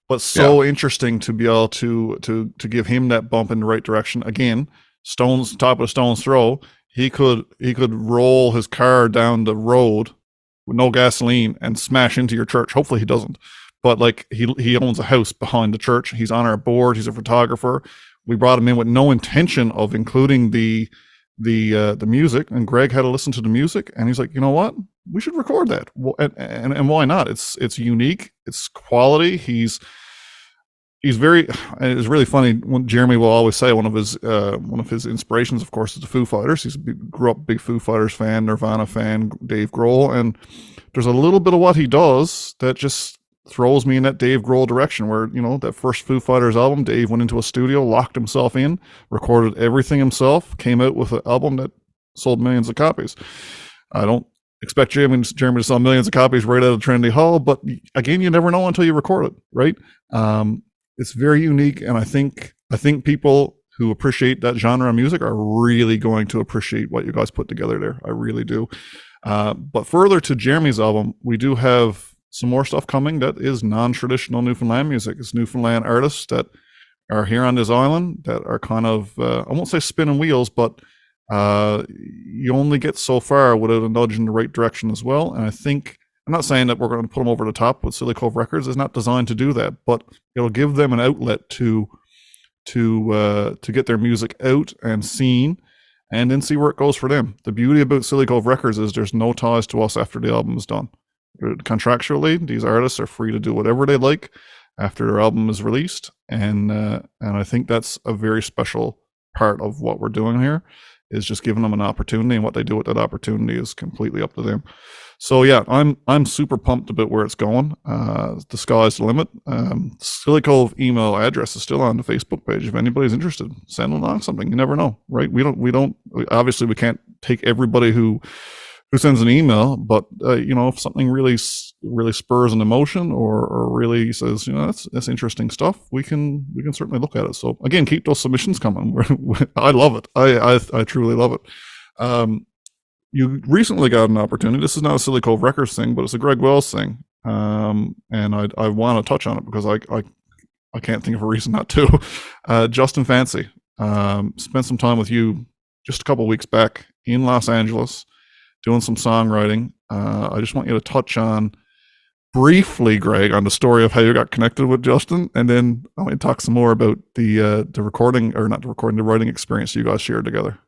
But so interesting to be able to give him that bump in the right direction. Again, top of a stone's throw. He could roll his car down the road with no gasoline and smash into your church. Hopefully he doesn't. But like he owns a house behind the church. He's on our board. He's a photographer. We brought him in with no intention of including the music, and Greg had to listen to the music, and he's like, you know what? We should record that. And why not? It's unique. It's quality. He's very. And it's really funny when Jeremy will always say one of his inspirations, of course, is the Foo Fighters. He's grew up big Foo Fighters fan, Nirvana fan, Dave Grohl, and there's a little bit of what he does that just throws me in that Dave Grohl direction, where that first Foo Fighters album, Dave went into a studio, locked himself in, recorded everything himself, came out with an album that sold millions of copies. I don't expect Jeremy to sell millions of copies right out of Trinity Hall, but again, you never know until you record it, right? It's very unique, and I think people who appreciate that genre of music are really going to appreciate what you guys put together there. I really do. But further to Jeremy's album, we do have some more stuff coming that is non-traditional Newfoundland music. It's Newfoundland artists that are here on this island that are kind of, I won't say spinning wheels, but you only get so far without a nudge in the right direction as well. And I think, I'm not saying that we're going to put them over the top with Scilly Cove Records. It's not designed to do that, but it'll give them an outlet to get their music out and seen, and then see where it goes for them. The beauty about Scilly Cove Records is there's no ties to us after the album is done. Contractually, these artists are free to do whatever they like after their album is released, and I think that's a very special part of what we're doing here, is just giving them an opportunity, and what they do with that opportunity is completely up to them. So yeah, I'm super pumped about where it's going. The sky's the limit. Scilly Cove email address is still on the Facebook page. If anybody's interested, send along something. You never know, right? We obviously we can't take everybody who sends an email, but if something really spurs an emotion or really says, that's interesting stuff, we can certainly look at it. So again, keep those submissions coming. I love it. I truly love it. You recently got an opportunity. This is not a Scilly Cove Records thing, but it's a Greg Wells thing, and I want to touch on it because I can't think of a reason not to. Justin Fancy spent some time with you just a couple of weeks back in Los Angeles, doing some songwriting. I just want you to touch on briefly, Greg, on the story of how you got connected with Justin, and then I want to talk some more about the recording, or not the recording, the writing experience you guys shared together.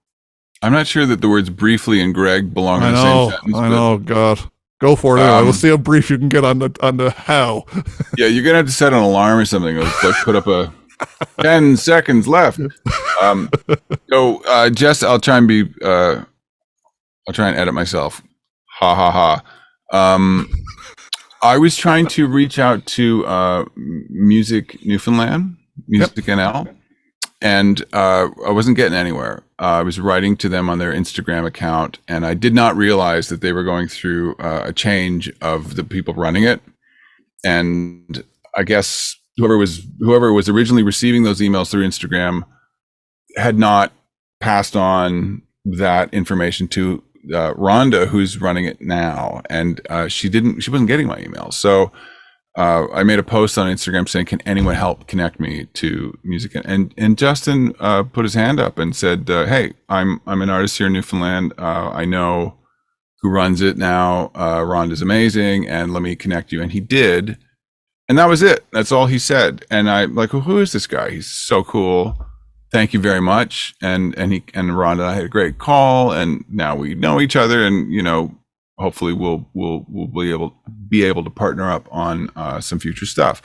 I'm not sure that the words briefly and Greg belong in the same sentence. I know, God. Go for it. We'll see how brief you can get on the how. Yeah, you're gonna have to set an alarm or something. Like put up a 10 seconds left. Jess, I'll try and edit myself. Ha ha ha. I was trying to reach out to Music Newfoundland, Music NL, and I wasn't getting anywhere. I was writing to them on their Instagram account, and I did not realize that they were going through a change of the people running it. And I guess whoever was originally receiving those emails through Instagram had not passed on that information to Rhonda, who's running it now, and she wasn't getting my emails. So I made a post on Instagram saying, "Can anyone help connect me to music?" And Justin put his hand up and said, "Hey, I'm an artist here in Newfoundland. I know who runs it now. Rhonda's amazing, and let me connect you." And he did, and that was it. That's all he said. And I'm like, well, who is this guy? He's so cool. Thank you very much. And Rhonda and I had a great call, and now we know each other, and hopefully we'll be able to partner up on some future stuff.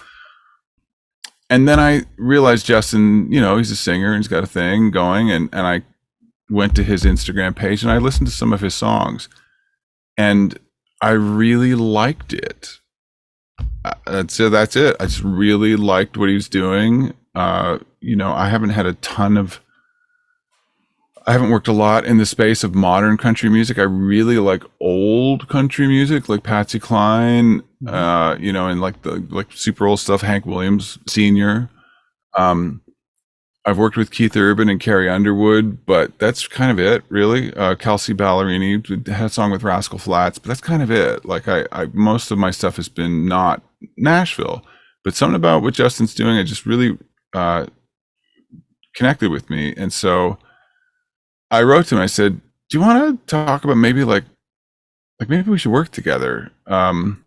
And then I realized Justin, he's a singer and he's got a thing going, and I went to his Instagram page and I listened to some of his songs, and I really liked it. So that's it. I just really liked what he was doing. I haven't worked a lot in the space of modern country music. I really like old country music, like Patsy Cline, and like super old stuff, Hank Williams Sr. I've worked with Keith Urban and Carrie Underwood, but that's kind of it, really. Kelsey Ballerini had a song with Rascal Flatts, but that's kind of it. Like I most of my stuff has been not Nashville, but something about what Justin's doing, I just really connected with me. And so I wrote to him. I said, "Do you want to talk about maybe maybe we should work together?" And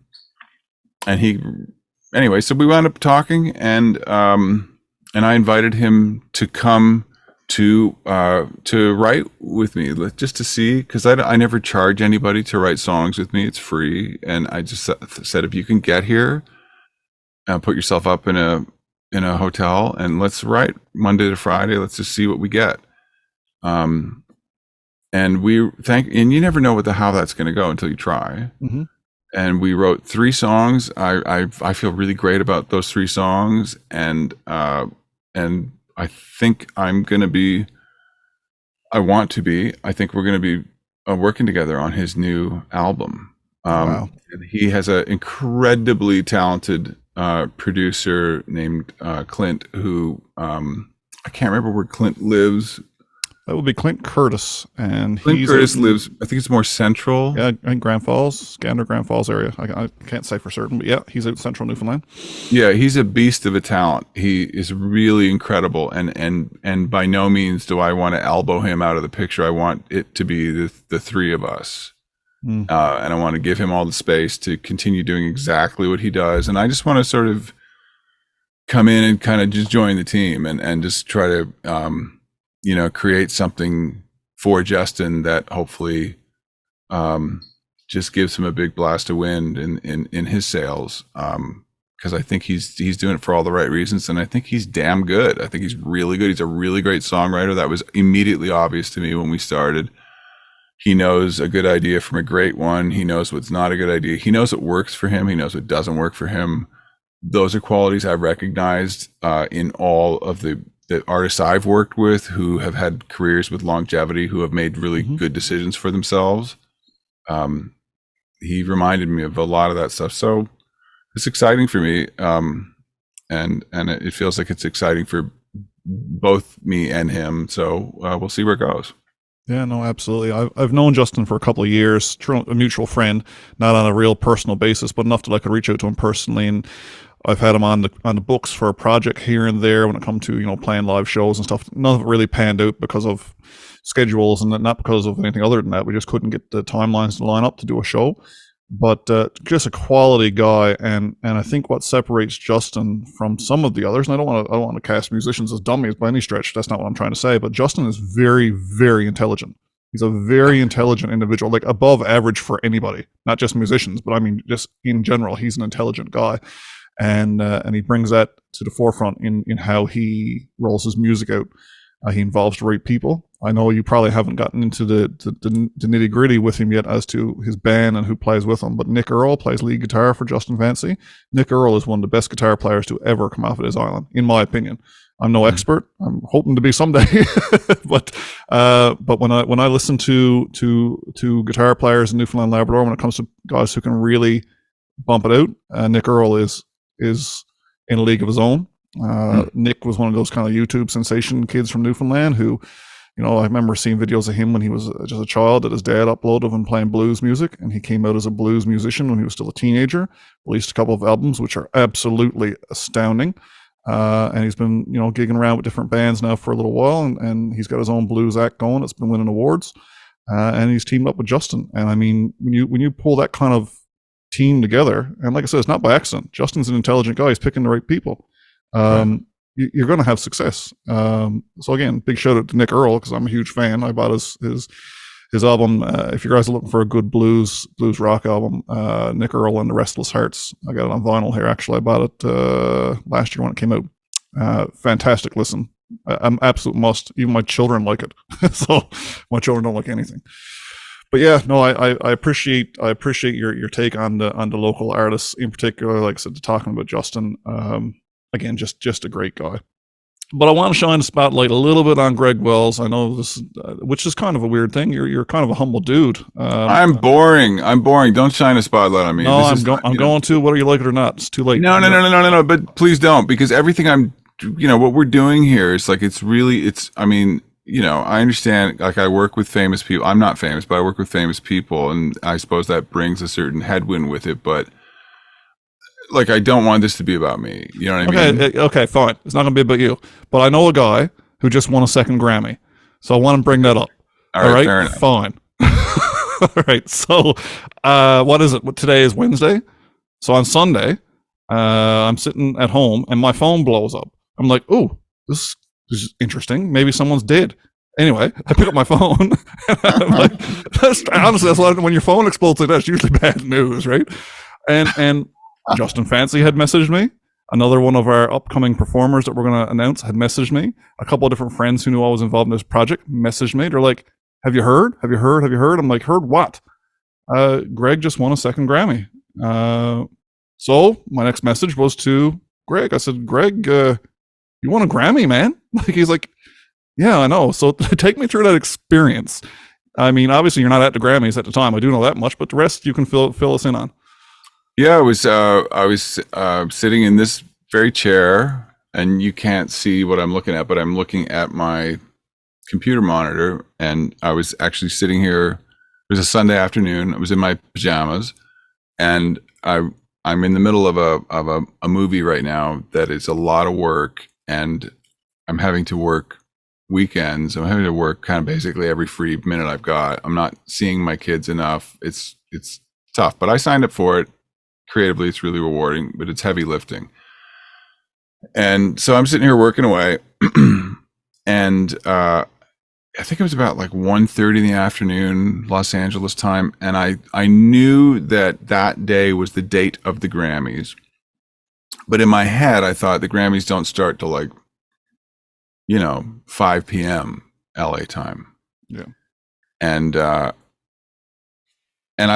so we wound up talking, and I invited him to come to write with me, just to see, because I never charge anybody to write songs with me. It's free, and I just said, if you can get here, put yourself up in a hotel, and let's write Monday to Friday. Let's just see what we get. And you never know how that's going to go until you try. Mm-hmm. And we wrote 3 songs. I feel really great about those 3 songs, and I think I want to be. I think we're going to be working together on his new album. Wow. He has an incredibly talented producer named Clint, who I can't remember where Clint lives. That would be Clint Curtis, and Clint Curtis lives, I think it's more central. Yeah, in Grand Falls, Gander, Grand Falls area. I can't say for certain, but yeah, he's out central Newfoundland. Yeah, he's a beast of a talent. He is really incredible, and by no means do I want to elbow him out of the picture. I want it to be the 3 of us, and I want to give him all the space to continue doing exactly what he does. And I just want to sort of come in and kind of just join the team and just try to create something for Justin that hopefully just gives him a big blast of wind in his sails. Because I think he's doing it for all the right reasons, and I think he's damn good. I think he's really good. He's a really great songwriter. That was immediately obvious to me when we started. He knows a good idea from a great one. He knows what's not a good idea. He knows what works for him. He knows what doesn't work for him. Those are qualities I've recognized in all of the artists I've worked with who have had careers with longevity, who have made really good decisions for themselves. He reminded me of a lot of that stuff. So it's exciting for me. And it feels like it's exciting for both me and him. So we'll see where it goes. Yeah, no, absolutely. I've known Justin for a couple of years, a mutual friend, not on a real personal basis, but enough that I could reach out to him personally. And I've had him on the books for a project here and there when it comes to, playing live shows and stuff. None of it really panned out because of schedules and not because of anything other than that. We just couldn't get the timelines to line up to do a show. but just a quality guy. And I think what separates Justin from some of the others, and I don't want to cast musicians as dummies by any stretch. That's not what I'm trying to say. But Justin is very, very intelligent. He's a very intelligent individual, like above average for anybody, not just musicians, but I mean just in general. He's an intelligent guy, and he brings that to the forefront in how he rolls his music out. He involves the right people. I know you probably haven't gotten into the nitty gritty with him yet as to his band and who plays with him, but Nick Earle plays lead guitar for Justin Fancy. Nick Earle is one of the best guitar players to ever come off of this island, in my opinion. I'm no expert. I'm hoping to be someday, but when I listen to guitar players in Newfoundland, Labrador, when it comes to guys who can really bump it out, Nick Earle is in a league of his own. Nick was one of those kind of YouTube sensation kids from Newfoundland who, you know, I remember seeing videos of him when he was just a child that his dad uploaded of him playing blues music, and he came out as a blues musician when he was still a teenager, released a couple of albums which are absolutely astounding. And he's been, you know, gigging around with different bands now for a little while, and he's got his own blues act going. It's been winning awards, and he's teamed up with Justin. And I mean, when you pull that kind of team together, and like I said, it's not by accident. Justin's an intelligent guy. He's picking the right people. You're going to have success. So again, big shout out to Nick Earle, because I'm a huge fan. I bought his album. If you guys are looking for a good blues rock album, Nick Earle and the Restless Hearts. I got it on vinyl here. Actually, I bought it last year when it came out. Fantastic listen. I'm absolute must. Even my children like it. So my children don't like anything. But yeah, no, I appreciate your take on the local artists in particular. Like I said, talking about Justin. Again, just a great guy. But I want to shine a spotlight a little bit on Greg Wells. I know this, which is kind of a weird thing. You're kind of a humble dude. I'm boring. Don't shine a spotlight on me. No, I'm going to, whether you like it or not. It's too late. No. But please don't, because everything what we're doing here is like, I mean, you know, I understand, like I work with famous people. I'm not famous, but I work with famous people, and I suppose that brings a certain headwind with it, but like, I don't want this to be about me. You know what I mean? Okay, fine. It's not going to be about you. But I know a guy who just won a second Grammy. So I want to bring that up. All right, fair enough. Fine. All right. So what is it? Today is Wednesday. So on Sunday, I'm sitting at home and my phone blows up. I'm like, oh, this is interesting. Maybe someone's dead. Anyway, I pick up my phone. I'm like, honestly, that's when your phone explodes like that, it's usually bad news, right? And Justin Fancy had messaged me. Another one of our upcoming performers that we're going to announce had messaged me. A couple of different friends who knew I was involved in this project messaged me. They're like, have you heard? Have you heard? Have you heard? I'm like, heard what? Greg just won a second Grammy. So my next message was to Greg. I said, Greg, you won a Grammy, man? Like, he's like, yeah, I know. So take me through that experience. I mean, obviously you're not at the Grammys at the time. I do know that much, but the rest you can fill us in on. Yeah, I was sitting in this very chair, and you can't see what I'm looking at, but I'm looking at my computer monitor, and I was actually sitting here. It was a Sunday afternoon. I was in my pajamas, and I'm in the middle of a movie right now that is a lot of work, and I'm having to work weekends. I'm having to work kind of basically every free minute I've got. I'm not seeing my kids enough. It's tough, but I signed up for it. Creatively, it's really rewarding, but it's heavy lifting. And so I'm sitting here working away, and I think it was about like 1:30 in the afternoon, Los Angeles time, and I knew that day was the date of the Grammys. But in my head, I thought the Grammys don't start till like, 5 p.m. LA time. Yeah. And I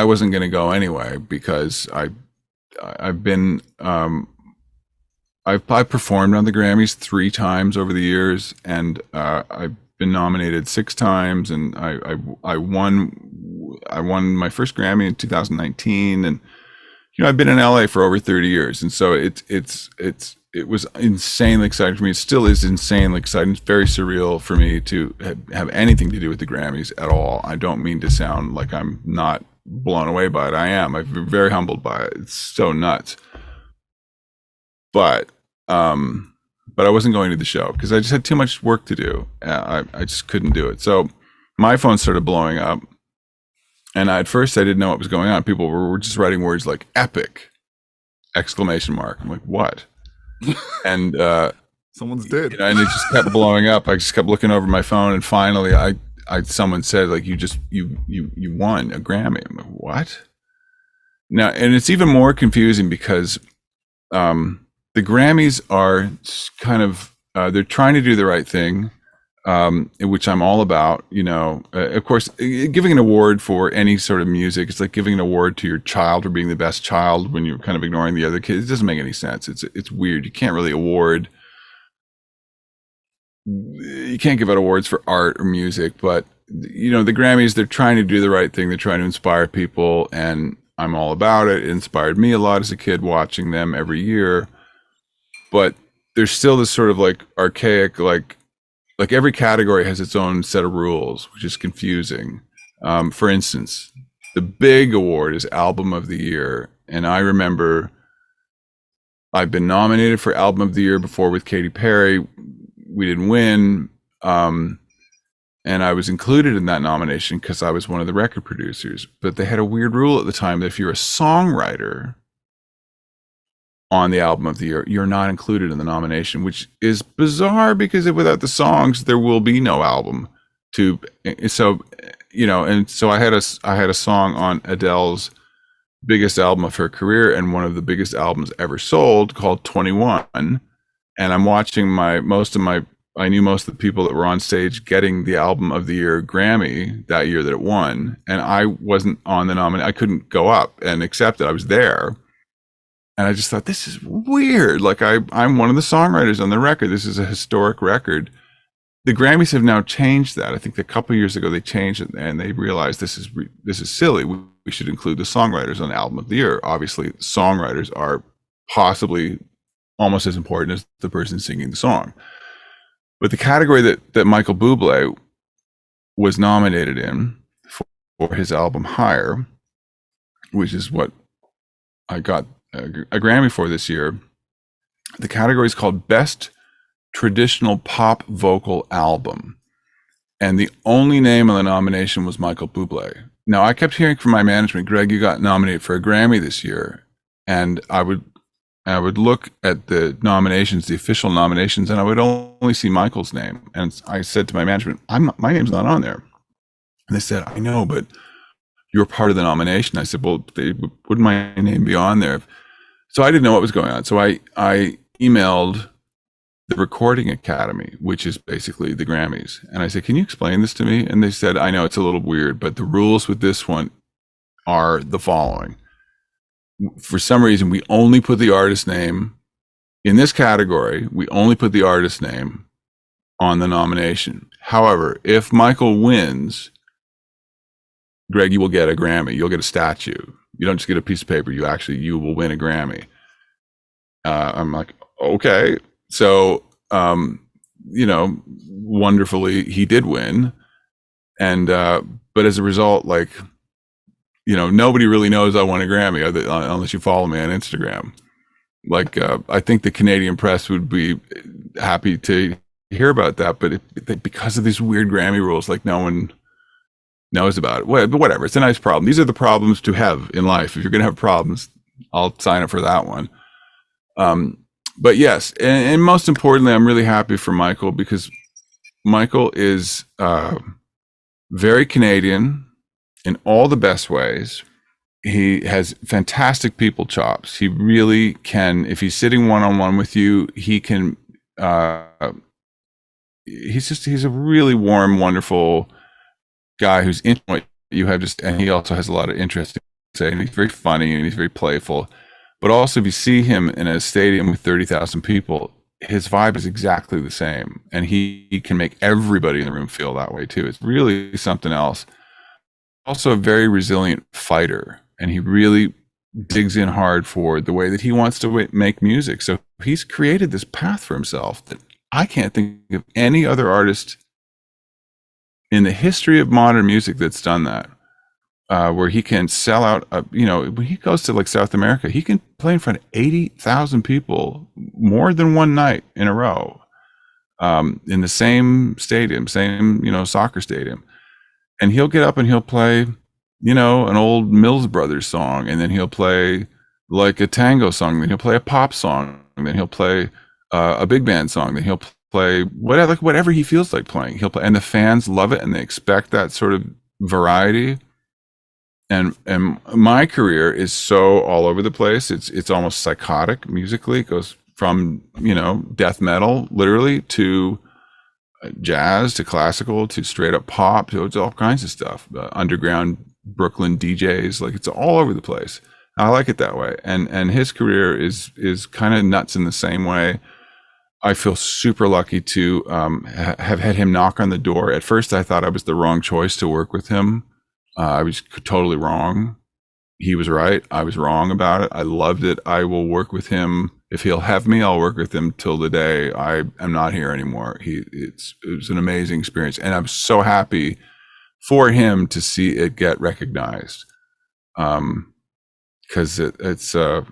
wasn't going to go anyway, because I've performed on the Grammys 3 times over the years, and I've been nominated 6 times, and I won my first Grammy in 2019, and I've been in LA for over 30 years, and so it was insanely exciting for me. It still is insanely exciting. It's very surreal for me to have anything to do with the Grammys at all. I don't mean to sound like I'm not blown away by it. I am. I'm very humbled by it. It's so nuts. But I wasn't going to the show because I just had too much work to do. I just couldn't do it. So my phone started blowing up, And at first I didn't know what was going on. People were just writing words like epic, exclamation mark. I'm like, what? And Someone's dead. you know, and it just kept blowing up. I just kept looking over my phone, and finally someone said, like, you won a Grammy. I'm like, what? Now, and it's even more confusing because the Grammys are kind of they're trying to do the right thing, which I'm all about. You know, of course, giving an award for any sort of music, it's like giving an award to your child for being the best child when you're kind of ignoring the other kids. It doesn't make any sense. It's weird. You can't really award. You can't give out awards for art or music, but you know, the Grammys, they're trying to do the right thing. They're trying to inspire people, and I'm all about it. It inspired me a lot as a kid watching them every year. But there's still this sort of like archaic, like every category has its own set of rules, which is confusing. For instance, the big award is Album of the Year. And I remember I've been nominated for Album of the Year before with Katy Perry. We didn't win. And I was included in that nomination because I was one of the record producers. But they had a weird rule at the time that if you're a songwriter on the Album of the Year, you're not included in the nomination, which is bizarre because without the songs, there will be no album. So, you know, and so I had a song on Adele's biggest album of her career and one of the biggest albums ever sold called 21. And I'm watching I knew most of the people that were on stage getting the Album of the Year Grammy that year that it won. And I wasn't on the nomination. I couldn't go up and accept it. I was there. And I just thought, this is weird. Like I'm one of the songwriters on the record. This is a historic record. The Grammys have now changed that. I think a couple of years ago they changed it and they realized this is silly. We should include the songwriters on the Album of the Year. Obviously, songwriters are possibly almost as important as the person singing the song. But the category that Michael Bublé was nominated in for his album Higher, which is what I got a Grammy for this year, the category is called Best Traditional Pop Vocal Album. And the only name on the nomination was Michael Bublé. Now, I kept hearing from my management, Greg, you got nominated for a Grammy this year. And I would look at the nominations, the official nominations, and I would only see Michael's name. And I said to my management, my name's not on there. And they said, I know, but you're part of the nomination. I said, well, wouldn't my name be on there? So I didn't know what was going on. So I emailed the Recording Academy, which is basically the Grammys. And I said, can you explain this to me? And they said, I know it's a little weird, but the rules with this one are the following. For some reason, we only put the artist name in this category. We only put the artist name on the nomination. However, if Michael wins, Greg, you will get a Grammy. You'll get a statue. You don't just get a piece of paper. You will win a Grammy. I'm like, okay. So, you know, wonderfully, he did win. And, but as a result, like, you know, nobody really knows I won a Grammy unless you follow me on Instagram. Like, I think the Canadian press would be happy to hear about that, but because of these weird Grammy rules, like no one knows about it. But whatever, it's a nice problem. These are the problems to have in life. If you're going to have problems, I'll sign up for that one. But yes, and most importantly, I'm really happy for Michael because Michael is very Canadian in all the best ways. He has fantastic people chops. He really can, if he's sitting one-on-one with you, he can, he's a really warm, wonderful guy who's into what you have and he also has a lot of interest in saying. He's very funny and he's very playful. But also if you see him in a stadium with 30,000 people, his vibe is exactly the same. And he can make everybody in the room feel that way too. It's really something else. Also a very resilient fighter. And he really digs in hard for the way that he wants to make music. So he's created this path for himself that I can't think of any other artist in the history of modern music that's done that, where he can sell out, when he goes to like South America, he can play in front of 80,000 people more than one night in a row, in the same stadium, same, soccer stadium. And he'll get up and he'll play, an old Mills Brothers song, and then he'll play like a tango song, then he'll play a pop song, and then he'll play a big band song, then he'll play whatever he feels like playing. He'll play, and the fans love it, and they expect that sort of variety. And my career is so all over the place. It's almost psychotic musically. It goes from death metal literally to jazz to classical to straight up pop to it's all kinds of stuff. Underground Brooklyn DJs, like it's all over the place. I like it that way. And his career is kind of nuts in the same way. I feel super lucky to have had him knock on the door. At first, I thought I was the wrong choice to work with him. I was totally wrong. He was right. I was wrong about it. I loved it. I will work with him. If he'll have me, I'll work with him till the day I am not here anymore. It was an amazing experience. And I'm so happy for him to see it get recognized. Cause it's a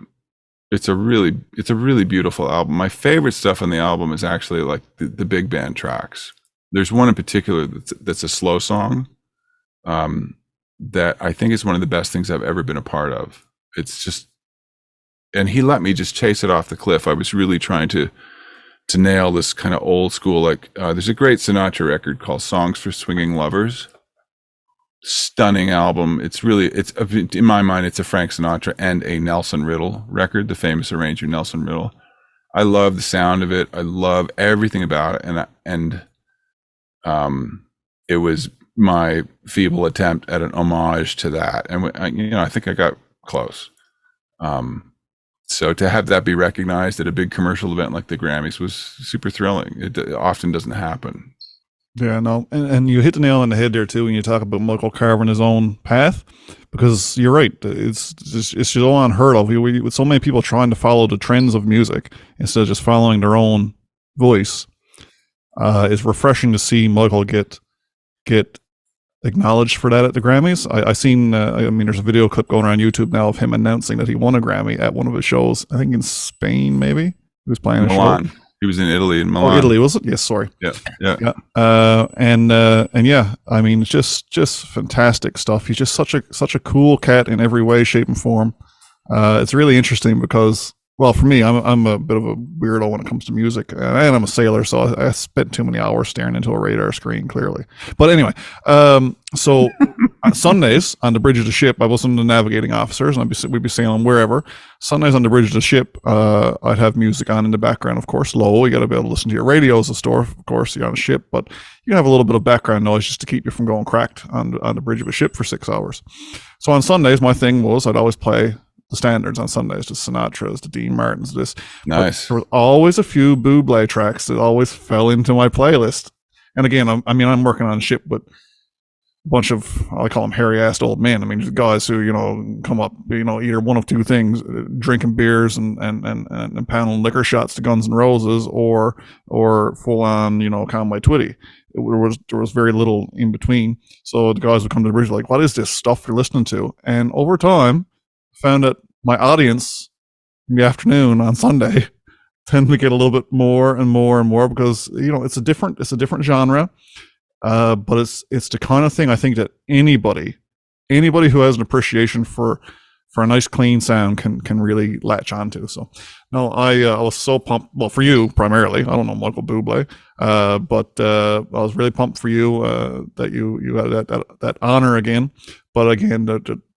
really beautiful album. My favorite stuff on the album is actually like the big band tracks. There's one in particular that's a slow song. That I think is one of the best things I've ever been a part of. It's just, and he let me just chase it off the cliff. I was really trying to nail this kind of old school, like there's a great Sinatra record called Songs for Swinging Lovers. Stunning album. It's in my mind, it's a Frank Sinatra and a Nelson Riddle record, the famous arranger Nelson Riddle. I love the sound of it. I love everything about it. And it was my feeble attempt at an homage to that, and I think I got close. So to have that be recognized at a big commercial event like the Grammys was super thrilling. It often doesn't happen. Yeah, no, and you hit the nail on the head there too when you talk about Michael carving his own path, because you're right. It's just all unheard of. With so many people trying to follow the trends of music instead of just following their own voice, it's refreshing to see Michael get acknowledged for that at the Grammys. I seen, there's a video clip going around YouTube now of him announcing that he won a Grammy at one of his shows. I think in Spain, maybe he was playing Milan. a show. He was in Italy in Milan. Oh, Italy was it? Yes, sorry. Yeah. And yeah, it's just fantastic stuff. He's just such a cool cat in every way, shape, and form. It's really interesting because, well, for me, I'm a bit of a weirdo when it comes to music, and I'm a sailor, so I spent too many hours staring into a radar screen, clearly. But anyway, so on Sundays on the bridge of the ship, I was one of the navigating officers, and we'd be sailing wherever. Sundays on the bridge of the ship, I'd have music on in the background, of course, low. You got to be able to listen to your radio as a store, of course, you're on a ship, but you can have a little bit of background noise just to keep you from going cracked on the bridge of a ship for 6 hours. So on Sundays, my thing was I'd always play the standards on Sundays, the Sinatras, the Dean Martins, this. Nice. But there was always a few Bublé tracks that always fell into my playlist. And again, I'm working on a ship with a bunch of, I call them hairy-assed old men. Just guys who, come up, either one of two things, drinking beers and pounding liquor shots to Guns N' Roses or full on, Conway Twitty. There was very little in between. So the guys would come to the bridge like, what is this stuff you're listening to? And over time, found that my audience in the afternoon on Sunday tend to get a little bit more and more and more because it's a different genre, but it's the kind of thing I think that anybody who has an appreciation for a nice clean sound can really latch onto. So no, I was so pumped. Well, for you primarily, I don't know Michael Bublé, but I was really pumped for you that you had that honor again. But again,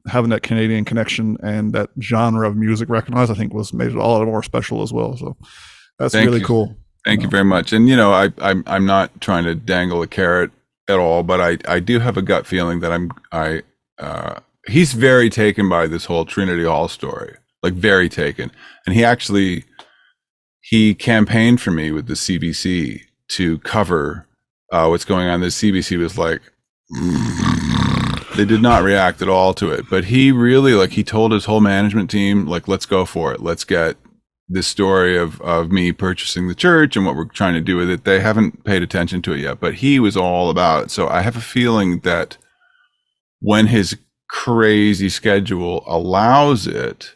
having that Canadian connection and that genre of music recognized, I think made it all the more special as well. So that's really cool. Thank you very much. And I'm not trying to dangle a carrot at all, but I do have a gut feeling that he's very taken by this whole Trinity Hall story, like very taken. And he campaigned for me with the CBC to cover what's going on. The CBC was like, they did not react at all to it, but he really, he told his whole management team, let's go for it. Let's get this story of me purchasing the church and what we're trying to do with it. They haven't paid attention to it yet, but he was all about it. So I have a feeling that when his crazy schedule allows it,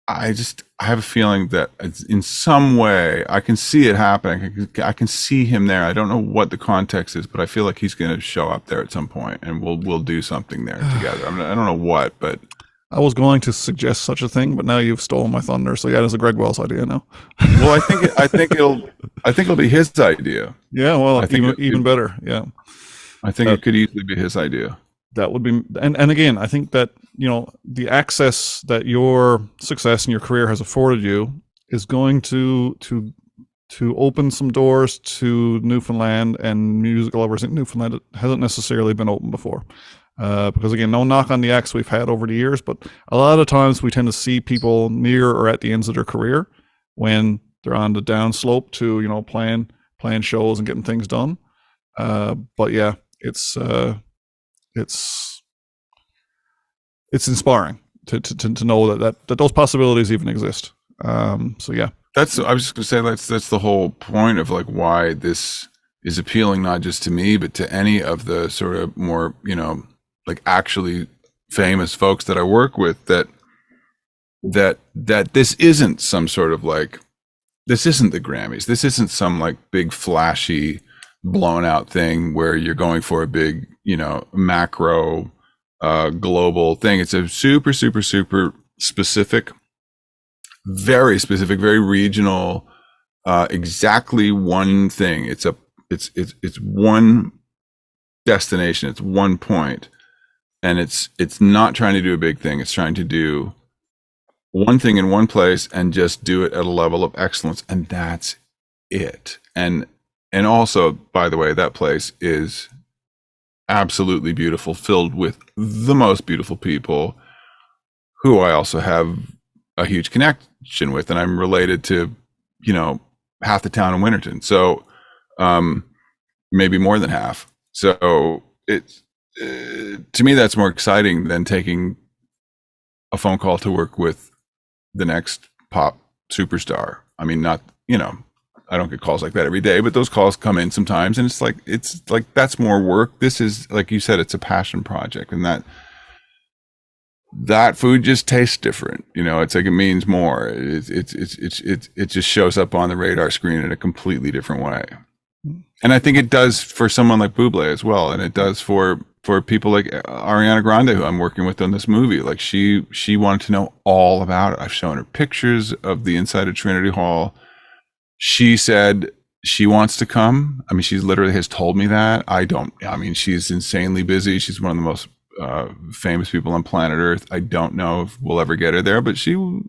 I have a feeling that it's in some way I can see it happening. I can see him there. I don't know what the context is, but I feel like he's going to show up there at some point, and we'll do something there together. I don't know what, but I was going to suggest such a thing, but now you've stolen my thunder. So yeah, it's a Greg Wells idea now. well, I think it'll be his idea. Yeah, well, I think even better. Yeah, I think it could easily be his idea. that would be, and again, I think that the access that your success in your career has afforded you is going to open some doors to Newfoundland and music lovers in Newfoundland that hasn't necessarily been open before. Because again, no knock on the acts we've had over the years, but a lot of times we tend to see people near or at the ends of their career when they're on the downslope to playing shows and getting things done. But yeah, it's inspiring to know that those possibilities even exist. So yeah, I was just gonna say that's the whole point of like why this is appealing, not just to me, but to any of the sort of more, like actually famous folks that I work with, that this isn't some sort of like, this isn't the Grammys. This isn't some like big flashy blown out thing where you're going for a big, macro, global thing. It's a super, super, super specific, very regional, exactly one thing. It's one destination. It's one point. And it's not trying to do a big thing. It's trying to do one thing in one place and just do it at a level of excellence. And that's it. And also, by the way, that place is absolutely beautiful, filled with the most beautiful people who I also have a huge connection with. And I'm related to, half the town in Winterton. So, maybe more than half. So it's, to me, that's more exciting than taking a phone call to work with the next pop superstar. I mean, not, I don't get calls like that every day, but those calls come in sometimes, and it's like that's more work. This is, like you said, it's a passion project, and that food just tastes different. It's like it means more. It just shows up on the radar screen in a completely different way. And I think it does for someone like Bublé as well, and it does for people like Ariana Grande, who I'm working with on this movie. Like she wanted to know all about it. I've shown her pictures of the inside of Trinity Hall. She said she wants to come. I mean, she literally has told me that. She's insanely busy. She's one of the most famous people on planet Earth. I don't know if we'll ever get her there, but who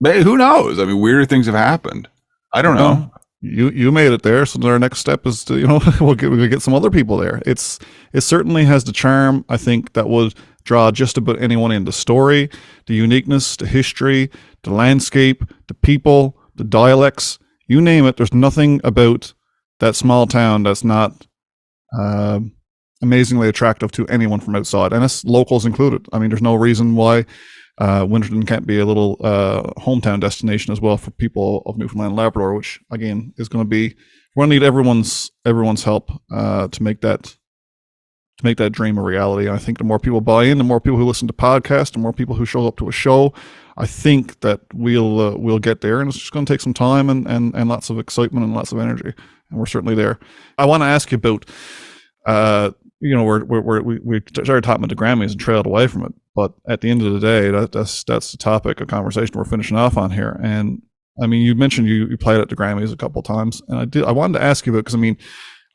knows? I mean, weirder things have happened. I don't know. You made it there, so our next step is to we'll get some other people there. It certainly has the charm, I think, that would draw just about anyone in. The story, the uniqueness, the history, the landscape, the people, the dialects, you name it. There's nothing about that small town that's not amazingly attractive to anyone from outside, and it's locals included. I mean, there's no reason why Winterton can't be a little hometown destination as well for people of Newfoundland and Labrador, which again is going to be, we're going to need everyone's help to make that dream a reality. I think the more people buy in, the more people who listen to podcasts, the more people who show up to a show, I think that we'll get there, and it's just going to take some time and lots of excitement and lots of energy, and we're certainly there. I want to ask you about we started talking about the Grammys and trailed away from it, but at the end of the day, that's the topic of conversation we're finishing off on here. And I mean, you mentioned you played at the Grammys a couple of times, and I wanted to ask you about, because I mean,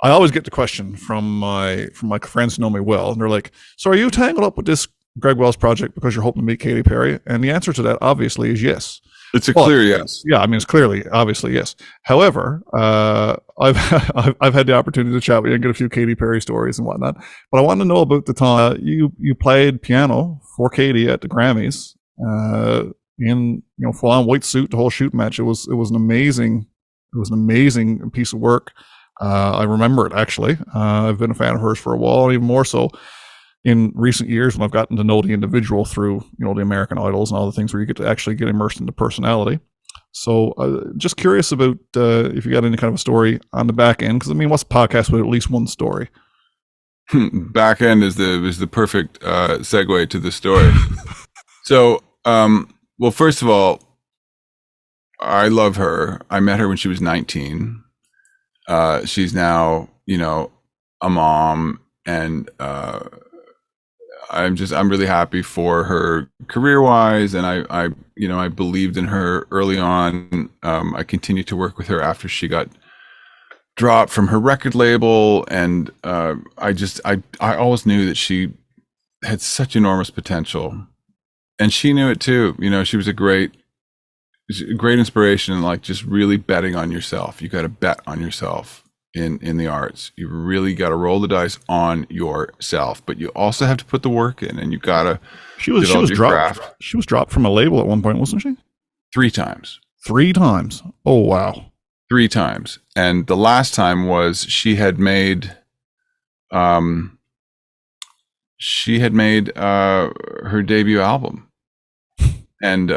I always get the question from my friends who know me well, and they're like, "So are you tangled up with this Greg Wells project because you're hoping to meet Katy Perry?" And the answer to that obviously is yes. It's a clear yes. Yeah, I mean, it's clearly, obviously, yes. However, I've had the opportunity to chat with you and get a few Katy Perry stories and whatnot. But I want to know about the time you played piano for Katy at the Grammys in full on white suit, the whole shoot match. It was an amazing piece of work. I remember it actually. I've been a fan of hers for a while, even more so in recent years when I've gotten to know the individual through, the American Idols and all the things where you get to actually get immersed into personality. So just curious about if you got any kind of a story on the back end, because I mean, what's a podcast with at least one story? Back end is the perfect segue to the story. So, well, first of all, I love her. I met her when she was 19. She's now, a mom, and I'm really happy for her career wise. And I believed in her early on. I continued to work with her after she got dropped from her record label. And I always knew that she had such enormous potential, and she knew it too. She was a great inspiration, and like just really betting on yourself. You got to bet on yourself in the arts. You really got to roll the dice on yourself, but you also have to put the work in, and you got to She was dropped. craft. She was dropped from a label at one point, wasn't she? 3 times. 3 times. Oh wow. 3 times. And the last time was she had made her debut album. And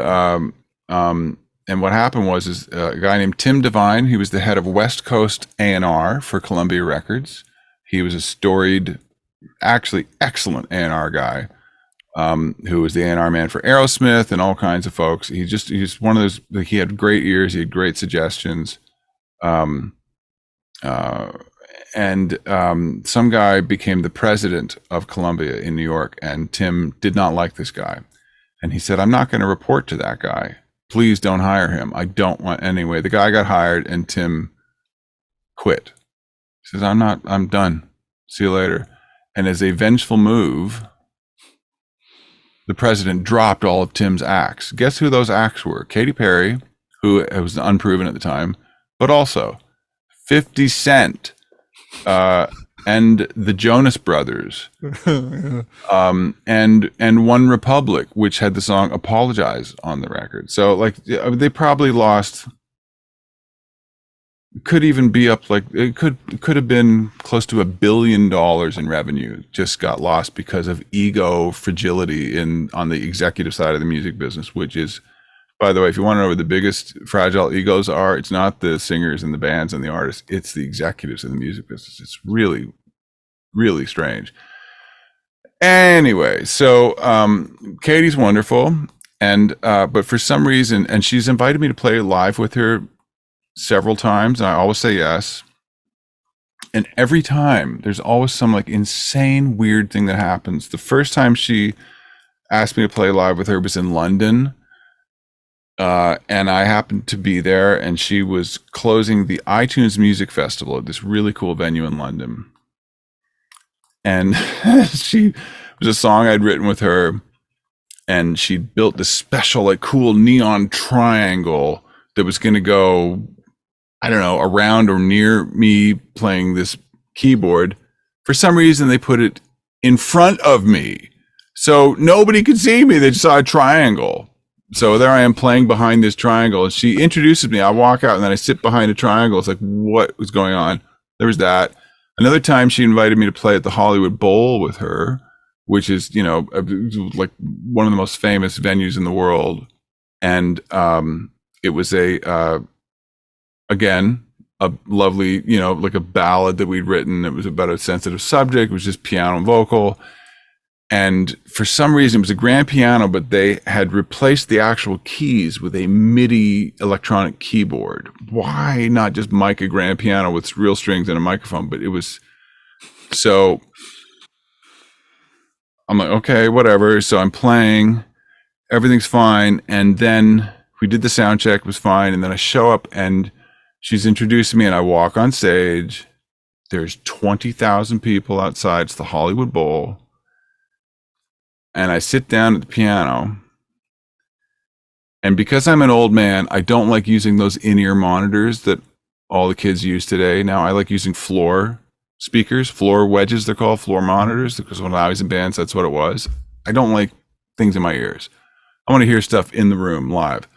and what happened was a guy named Tim Devine. He was the head of West Coast A&R for Columbia Records. He was a storied, actually excellent A&R guy, who was the A&R man for Aerosmith and all kinds of folks. He's one of those. He had great ears. He had great suggestions. And some guy became the president of Columbia in New York, and Tim did not like this guy. And he said, "I'm not going to report to that guy. Please don't hire him. I don't want." Anyway, the guy got hired, and Tim quit. He says, I'm done. See you later. And as a vengeful move, the president dropped all of Tim's acts. Guess who those acts were? Katy Perry, who was unproven at the time, but also 50 Cent, and the Jonas Brothers, and One Republic, which had the song "Apologize" on the record. So like they probably lost. Could even be up, like it could have been close to $1 billion in revenue. Just got lost because of ego fragility on the executive side of the music business, which is, by the way, if you want to know where the biggest fragile egos are, it's not the singers and the bands and the artists, it's the executives in the music business. It's really, really strange. Anyway, so Katie's wonderful, and but for some reason, and she's invited me to play live with her several times, and I always say yes. And every time, there's always some like insane, weird thing that happens. The first time she asked me to play live with her was in London. And I happened to be there, and she was closing the iTunes Music Festival at this really cool venue in London. And she was a song I'd written with her, and she built this special, like, cool neon triangle that was going to go, I don't know, around or near me playing this keyboard. For some reason, they put it in front of me, so nobody could see me. They just saw a triangle. So there I am playing behind this triangle, and she introduces me. I walk out, and then I sit behind a triangle. It's like, what was going on? There was that. Another time she invited me to play at the Hollywood Bowl with her, which is, like one of the most famous venues in the world. And it was again, a lovely, like a ballad that we'd written. It was about a sensitive subject. It was just piano and vocal. And for some reason, it was a grand piano, but they had replaced the actual keys with a MIDI electronic keyboard. Why not just mic a grand piano with real strings and a microphone? But it was, so I'm like, okay, whatever. So I'm playing, everything's fine. And then we did the sound check, it was fine. And then I show up, and she's introducing me, and I walk on stage. There's 20,000 people outside. It's the Hollywood Bowl. And I sit down at the piano, and because I'm an old man, I don't like using those in-ear monitors that all the kids use today. Now I like using floor speakers, floor wedges, they're called, floor monitors, because when I was in bands, that's what it was. I don't like things in my ears. I want to hear stuff in the room live.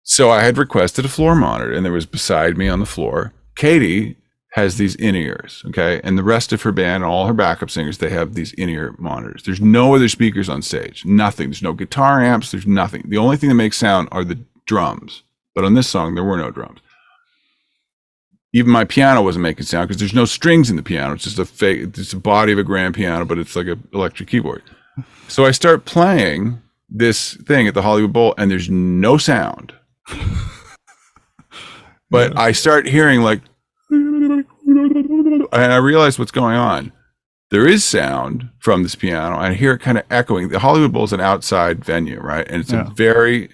So I had requested a floor monitor, and there was beside me on the floor, Katie has these in-ears, okay? And the rest of her band, all her backup singers, they have these in-ear monitors. There's no other speakers on stage, nothing. There's no guitar amps, there's nothing. The only thing that makes sound are the drums. But on this song, there were no drums. Even my piano wasn't making sound because there's no strings in the piano. It's just it's a body of a grand piano, but it's like an electric keyboard. So I start playing this thing at the Hollywood Bowl, and there's no sound. But I start hearing like, and I realize what's going on. There is sound from this piano. I hear it kind of echoing. The Hollywood Bowl is an outside venue, right? And it's a very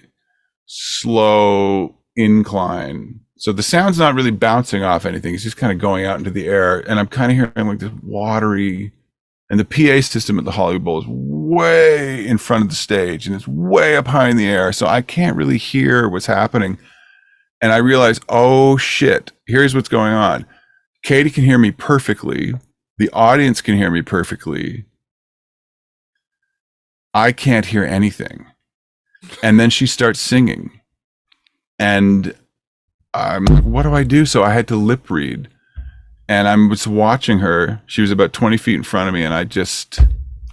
slow incline. So the sound's not really bouncing off anything. It's just kind of going out into the air. And I'm kind of hearing like this watery, and the PA system at the Hollywood Bowl is way in front of the stage and it's way up high in the air. So I can't really hear what's happening. And I realize, oh shit, here's what's going on. Katy can hear me perfectly. The audience can hear me perfectly. I can't hear anything. And then she starts singing. And I'm like, what do I do? So I had to lip read. And I was watching her. She was about 20 feet in front of me. And I just,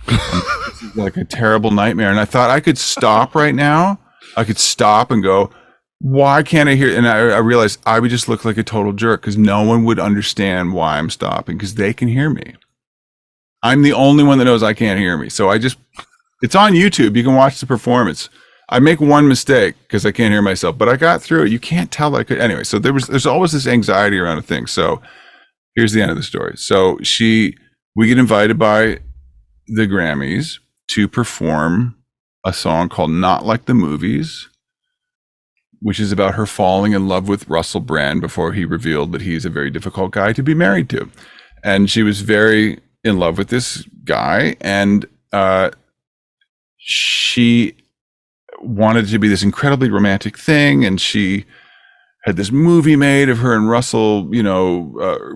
this is like a terrible nightmare. And I thought I could stop right now. I could stop and go, why can't I hear? And I realized I would just look like a total jerk because no one would understand why I'm stopping because they can hear me. I'm the only one that knows I can't hear me. So it's on YouTube. You can watch the performance. I make one mistake because I can't hear myself, but I got through it. You can't tell that I could. Anyway, so there's always this anxiety around a thing. So here's the end of the story. So we get invited by the Grammys to perform a song called Not Like the Movies, which is about her falling in love with Russell Brand before he revealed that he's a very difficult guy to be married to. And she was very in love with this guy. And she wanted it to be this incredibly romantic thing. And she had this movie made of her and Russell,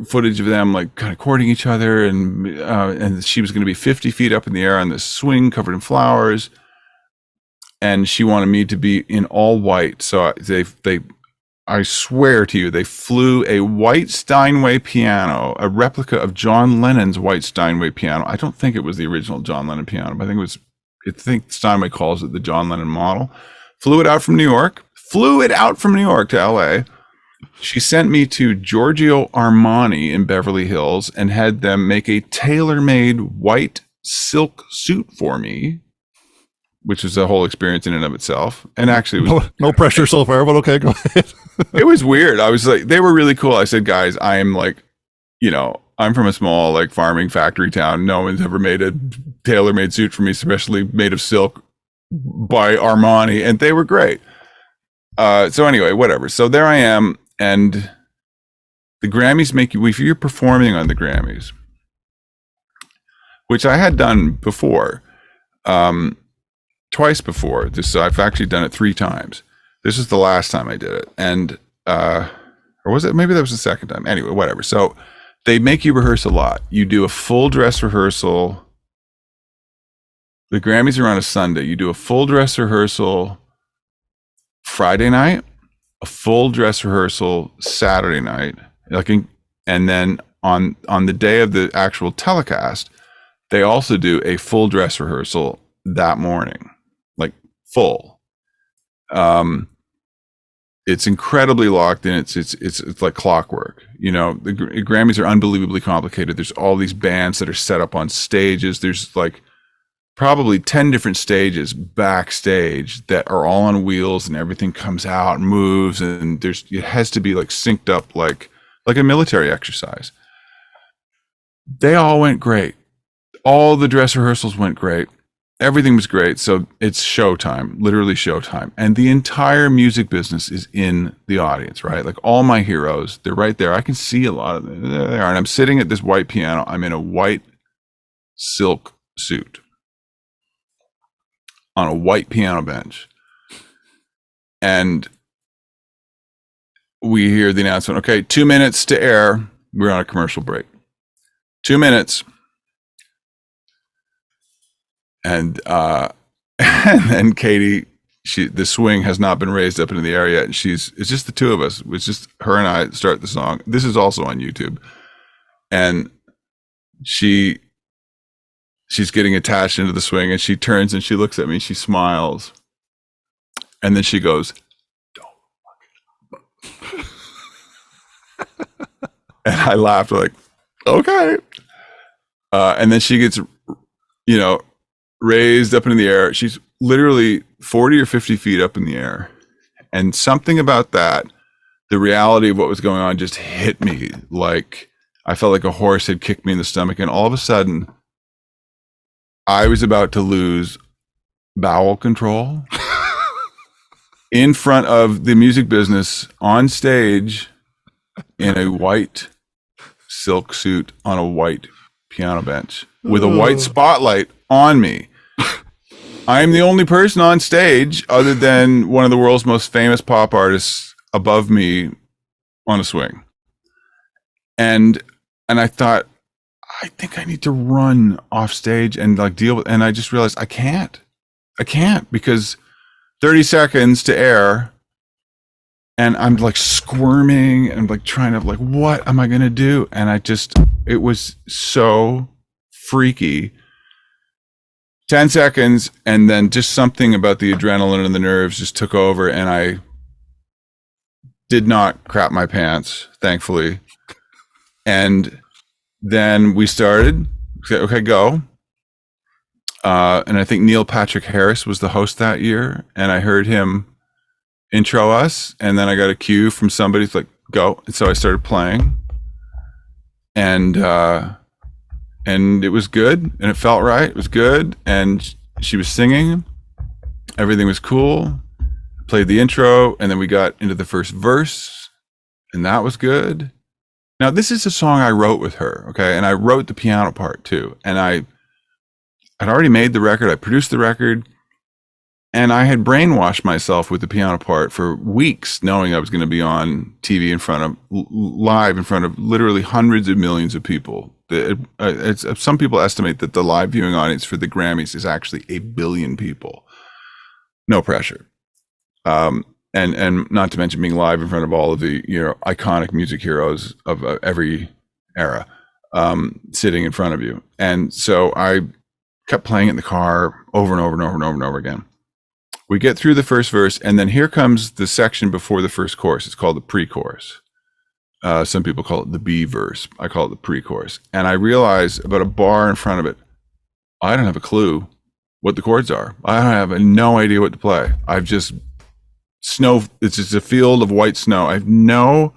footage of them like kind of courting each other. And she was going to be 50 feet up in the air on this swing covered in flowers. And she wanted me to be in all white. So I swear to you, they flew a white Steinway piano, a replica of John Lennon's white Steinway piano. I don't think it was the original John Lennon piano, but I think Steinway calls it the John Lennon model. Flew it out from New York to LA. She sent me to Giorgio Armani in Beverly Hills and had them make a tailor-made white silk suit for me, which was a whole experience in and of itself. And actually, it was no pressure so far, but okay, go ahead. It was weird. I was like, they were really cool. I said, guys, I am like, I'm from a small like farming factory town. No one's ever made a tailor-made suit for me, especially made of silk by Armani. And they were great. So anyway, whatever. So there I am. And the Grammys make you, if you're performing on the Grammys, which I had done before, twice before this. I've actually done it 3 times. This is the last time I did it. And, or was it, maybe that was the second time. Anyway, whatever. So they make you rehearse a lot. You do a full dress rehearsal. The Grammys are on a Sunday. You do a full dress rehearsal Friday night, a full dress rehearsal Saturday night. And then on the day of the actual telecast, they also do a full dress rehearsal that morning. Full. It's incredibly locked in. It's like clockwork. The Grammys are unbelievably complicated. There's all these bands that are set up on stages. There's like probably 10 different stages backstage that are all on wheels, and everything comes out and moves, and it has to be like synced up like a military exercise. They all went great. All the dress rehearsals went great. Everything was great. So it's showtime, literally showtime. And the entire music business is in the audience, right? Like all my heroes, they're right there. I can see a lot of them. There they are. And I'm sitting at this white piano. I'm in a white silk suit on a white piano bench. And we hear the announcement, okay, 2 minutes to air. We're on a commercial break. 2 minutes. And then Katy, the swing has not been raised up into the air yet, and it's just the two of us. It's just her and I start the song. This is also on YouTube, and she's getting attached into the swing, and she turns and she looks at me, and she smiles, and then she goes, "Don't fuck it up." And I laughed like, okay. And then she gets, raised up into the air. She's literally 40 or 50 feet up in the air. And something about that the reality of what was going on just hit me. Like I felt like a horse had kicked me in the stomach, and all of a sudden I was about to lose bowel control in front of the music business on stage in a white silk suit on a white piano bench with a white spotlight on me. I'm the only person on stage other than one of the world's most famous pop artists above me on a swing. And I thought, I think I need to run off stage and like deal with, and I just realized I can't because 30 seconds to air and I'm like squirming and like trying to like, what am I going to do? And it was so freaky. 10 seconds. And then just something about the adrenaline and the nerves just took over. And I did not crap my pants, thankfully. And then we started, okay, go. And I think Neil Patrick Harris was the host that year. And I heard him intro us. And then I got a cue from somebody like, go. And so I started playing. And it was good. And it felt right. It was good. And she was singing. Everything was cool. Played the intro. And then we got into the first verse. And that was good. Now, this is a song I wrote with her. Okay. And I wrote the piano part too. And I'd already made the record. I produced the record. And I had brainwashed myself with the piano part for weeks, knowing I was going to be on TV live in front of literally hundreds of millions of people. Some people estimate that the live viewing audience for the Grammys is actually 1 billion people. No pressure. And not to mention being live in front of all of the, iconic music heroes of every era, sitting in front of you. And so I kept playing it in the car over and over and over and over and over again. We get through the first verse, and then here comes the section before the first chorus. It's called the pre-chorus. Some people call it the B verse. I call it the pre-chorus. And I realize about a bar in front of it, I don't have a clue what the chords are. I have no idea what to play. I've just it's just a field of white snow. I have no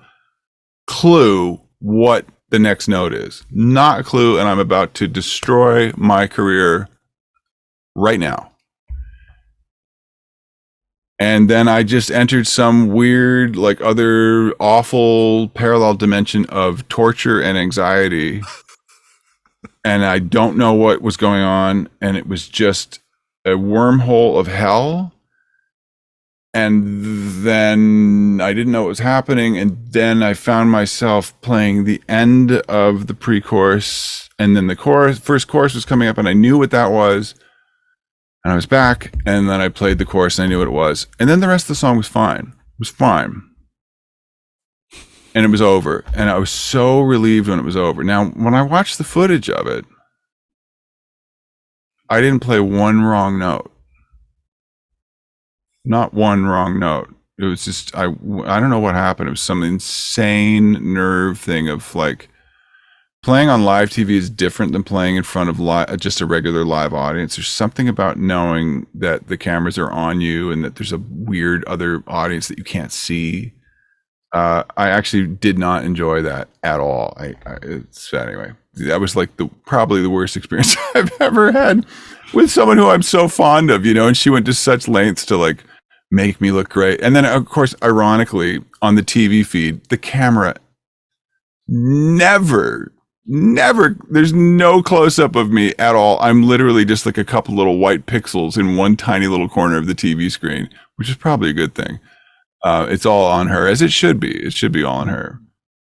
clue what the next note is. Not a clue, and I'm about to destroy my career right now. And then I just entered some weird, like other awful parallel dimension of torture and anxiety. And I don't know what was going on. And it was just a wormhole of hell. And then I didn't know what was happening. And then I found myself playing the end of the pre-chorus. And then the first chorus was coming up, and I knew what that was. And I was back, and then I played the chorus, and I knew what it was. And then the rest of the song was fine. It was fine. And it was over. And I was so relieved when it was over. Now, when I watched the footage of it, I didn't play one wrong note. Not one wrong note. It was just, I don't know what happened. It was some insane nerve thing of like, playing on live TV is different than playing in front of just a regular live audience. There's something about knowing that the cameras are on you and that there's a weird other audience that you can't see. I actually did not enjoy that at all. Anyway, that was like probably the worst experience I've ever had with someone who I'm so fond of, and she went to such lengths to like make me look great. And then of course, ironically, on the TV feed, the camera never, there's no close-up of me at all. I'm literally just like a couple little white pixels in one tiny little corner of the TV screen, which is probably a good thing. It's all on her, as it should be. It should be all on her.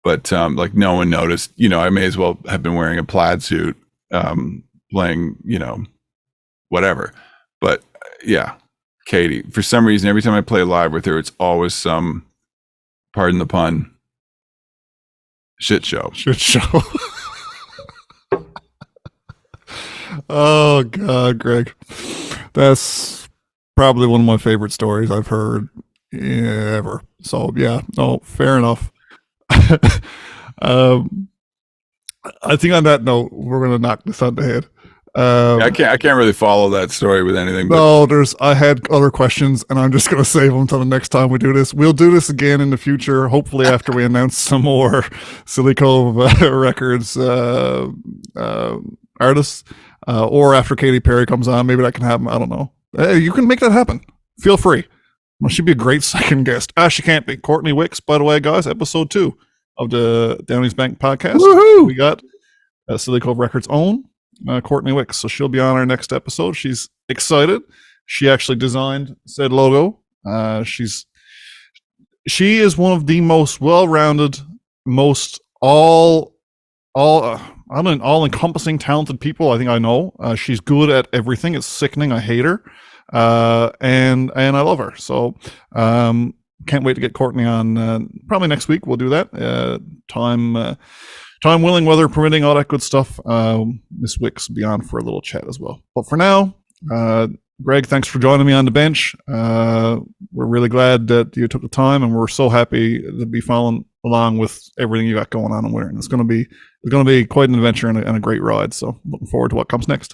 But like no one noticed. I may as well have been wearing a plaid suit, playing, whatever. But yeah, Katy, for some reason, every time I play live with her, it's always some, pardon the pun, shit show. Oh God, Greg, that's probably one of my favorite stories I've heard ever. So yeah, no, fair enough. I think on that note, we're gonna knock this on the head. I can't really follow that story with anything. But No, I had other questions, and I'm just going to save them until the next time we do this. We'll do this again in the future, hopefully after we announce some more Scilly Cove Records artists, or after Katy Perry comes on. Maybe that can happen. I don't know. Hey, you can make that happen. Feel free. Well, she'd be a great second guest. She can't be. Courtney Wicks, by the way, guys, episode 2 of the Downey's Bank podcast. Woohoo! We got Scilly Cove Records' own Courtney Wicks. So she'll be on our next episode. She's excited. She actually designed said logo. She is one of the most well-rounded, most all-encompassing talented people I think I know. She's good at everything. It's sickening. I hate her. And I love her. So can't wait to get Courtney on probably next week. We'll do that. Time willing, weather permitting, all that good stuff. Miss Wicks will be on for a little chat as well. But for now, Greg, thanks for joining me on the bench. We're really glad that you took the time, and we're so happy to be following along with everything you got going on and wearing. It's going to be quite an adventure and a great ride. So looking forward to what comes next.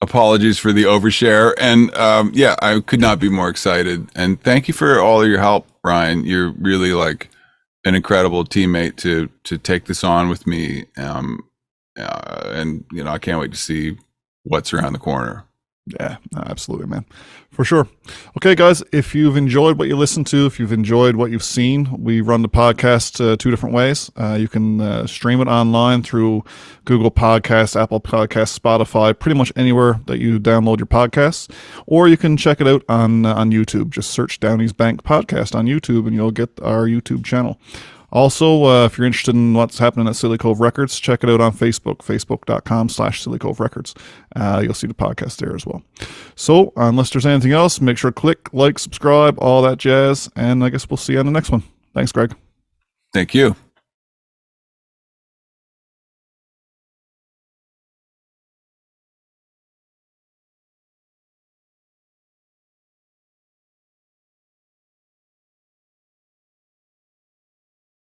Apologies for the overshare, and I could not be more excited. And thank you for all of your help, Ryan. You're really like an incredible teammate to take this on with me. And I can't wait to see what's around the corner. Yeah, absolutely, man. For sure. Okay, guys, if you've enjoyed what you listened to, if you've enjoyed what you've seen, we run the podcast 2 different ways. You can stream it online through Google Podcasts, Apple Podcasts, Spotify, pretty much anywhere that you download your podcasts. Or you can check it out on YouTube. Just search Downey's Bank Podcast on YouTube, and you'll get our YouTube channel. Also, if you're interested in what's happening at Scilly Cove Records, check it out on Facebook, facebook.com/Scilly Cove Records. You'll see the podcast there as well. So, unless there's anything else, make sure to click, like, subscribe, all that jazz, and I guess we'll see you on the next one. Thanks, Greg. Thank you.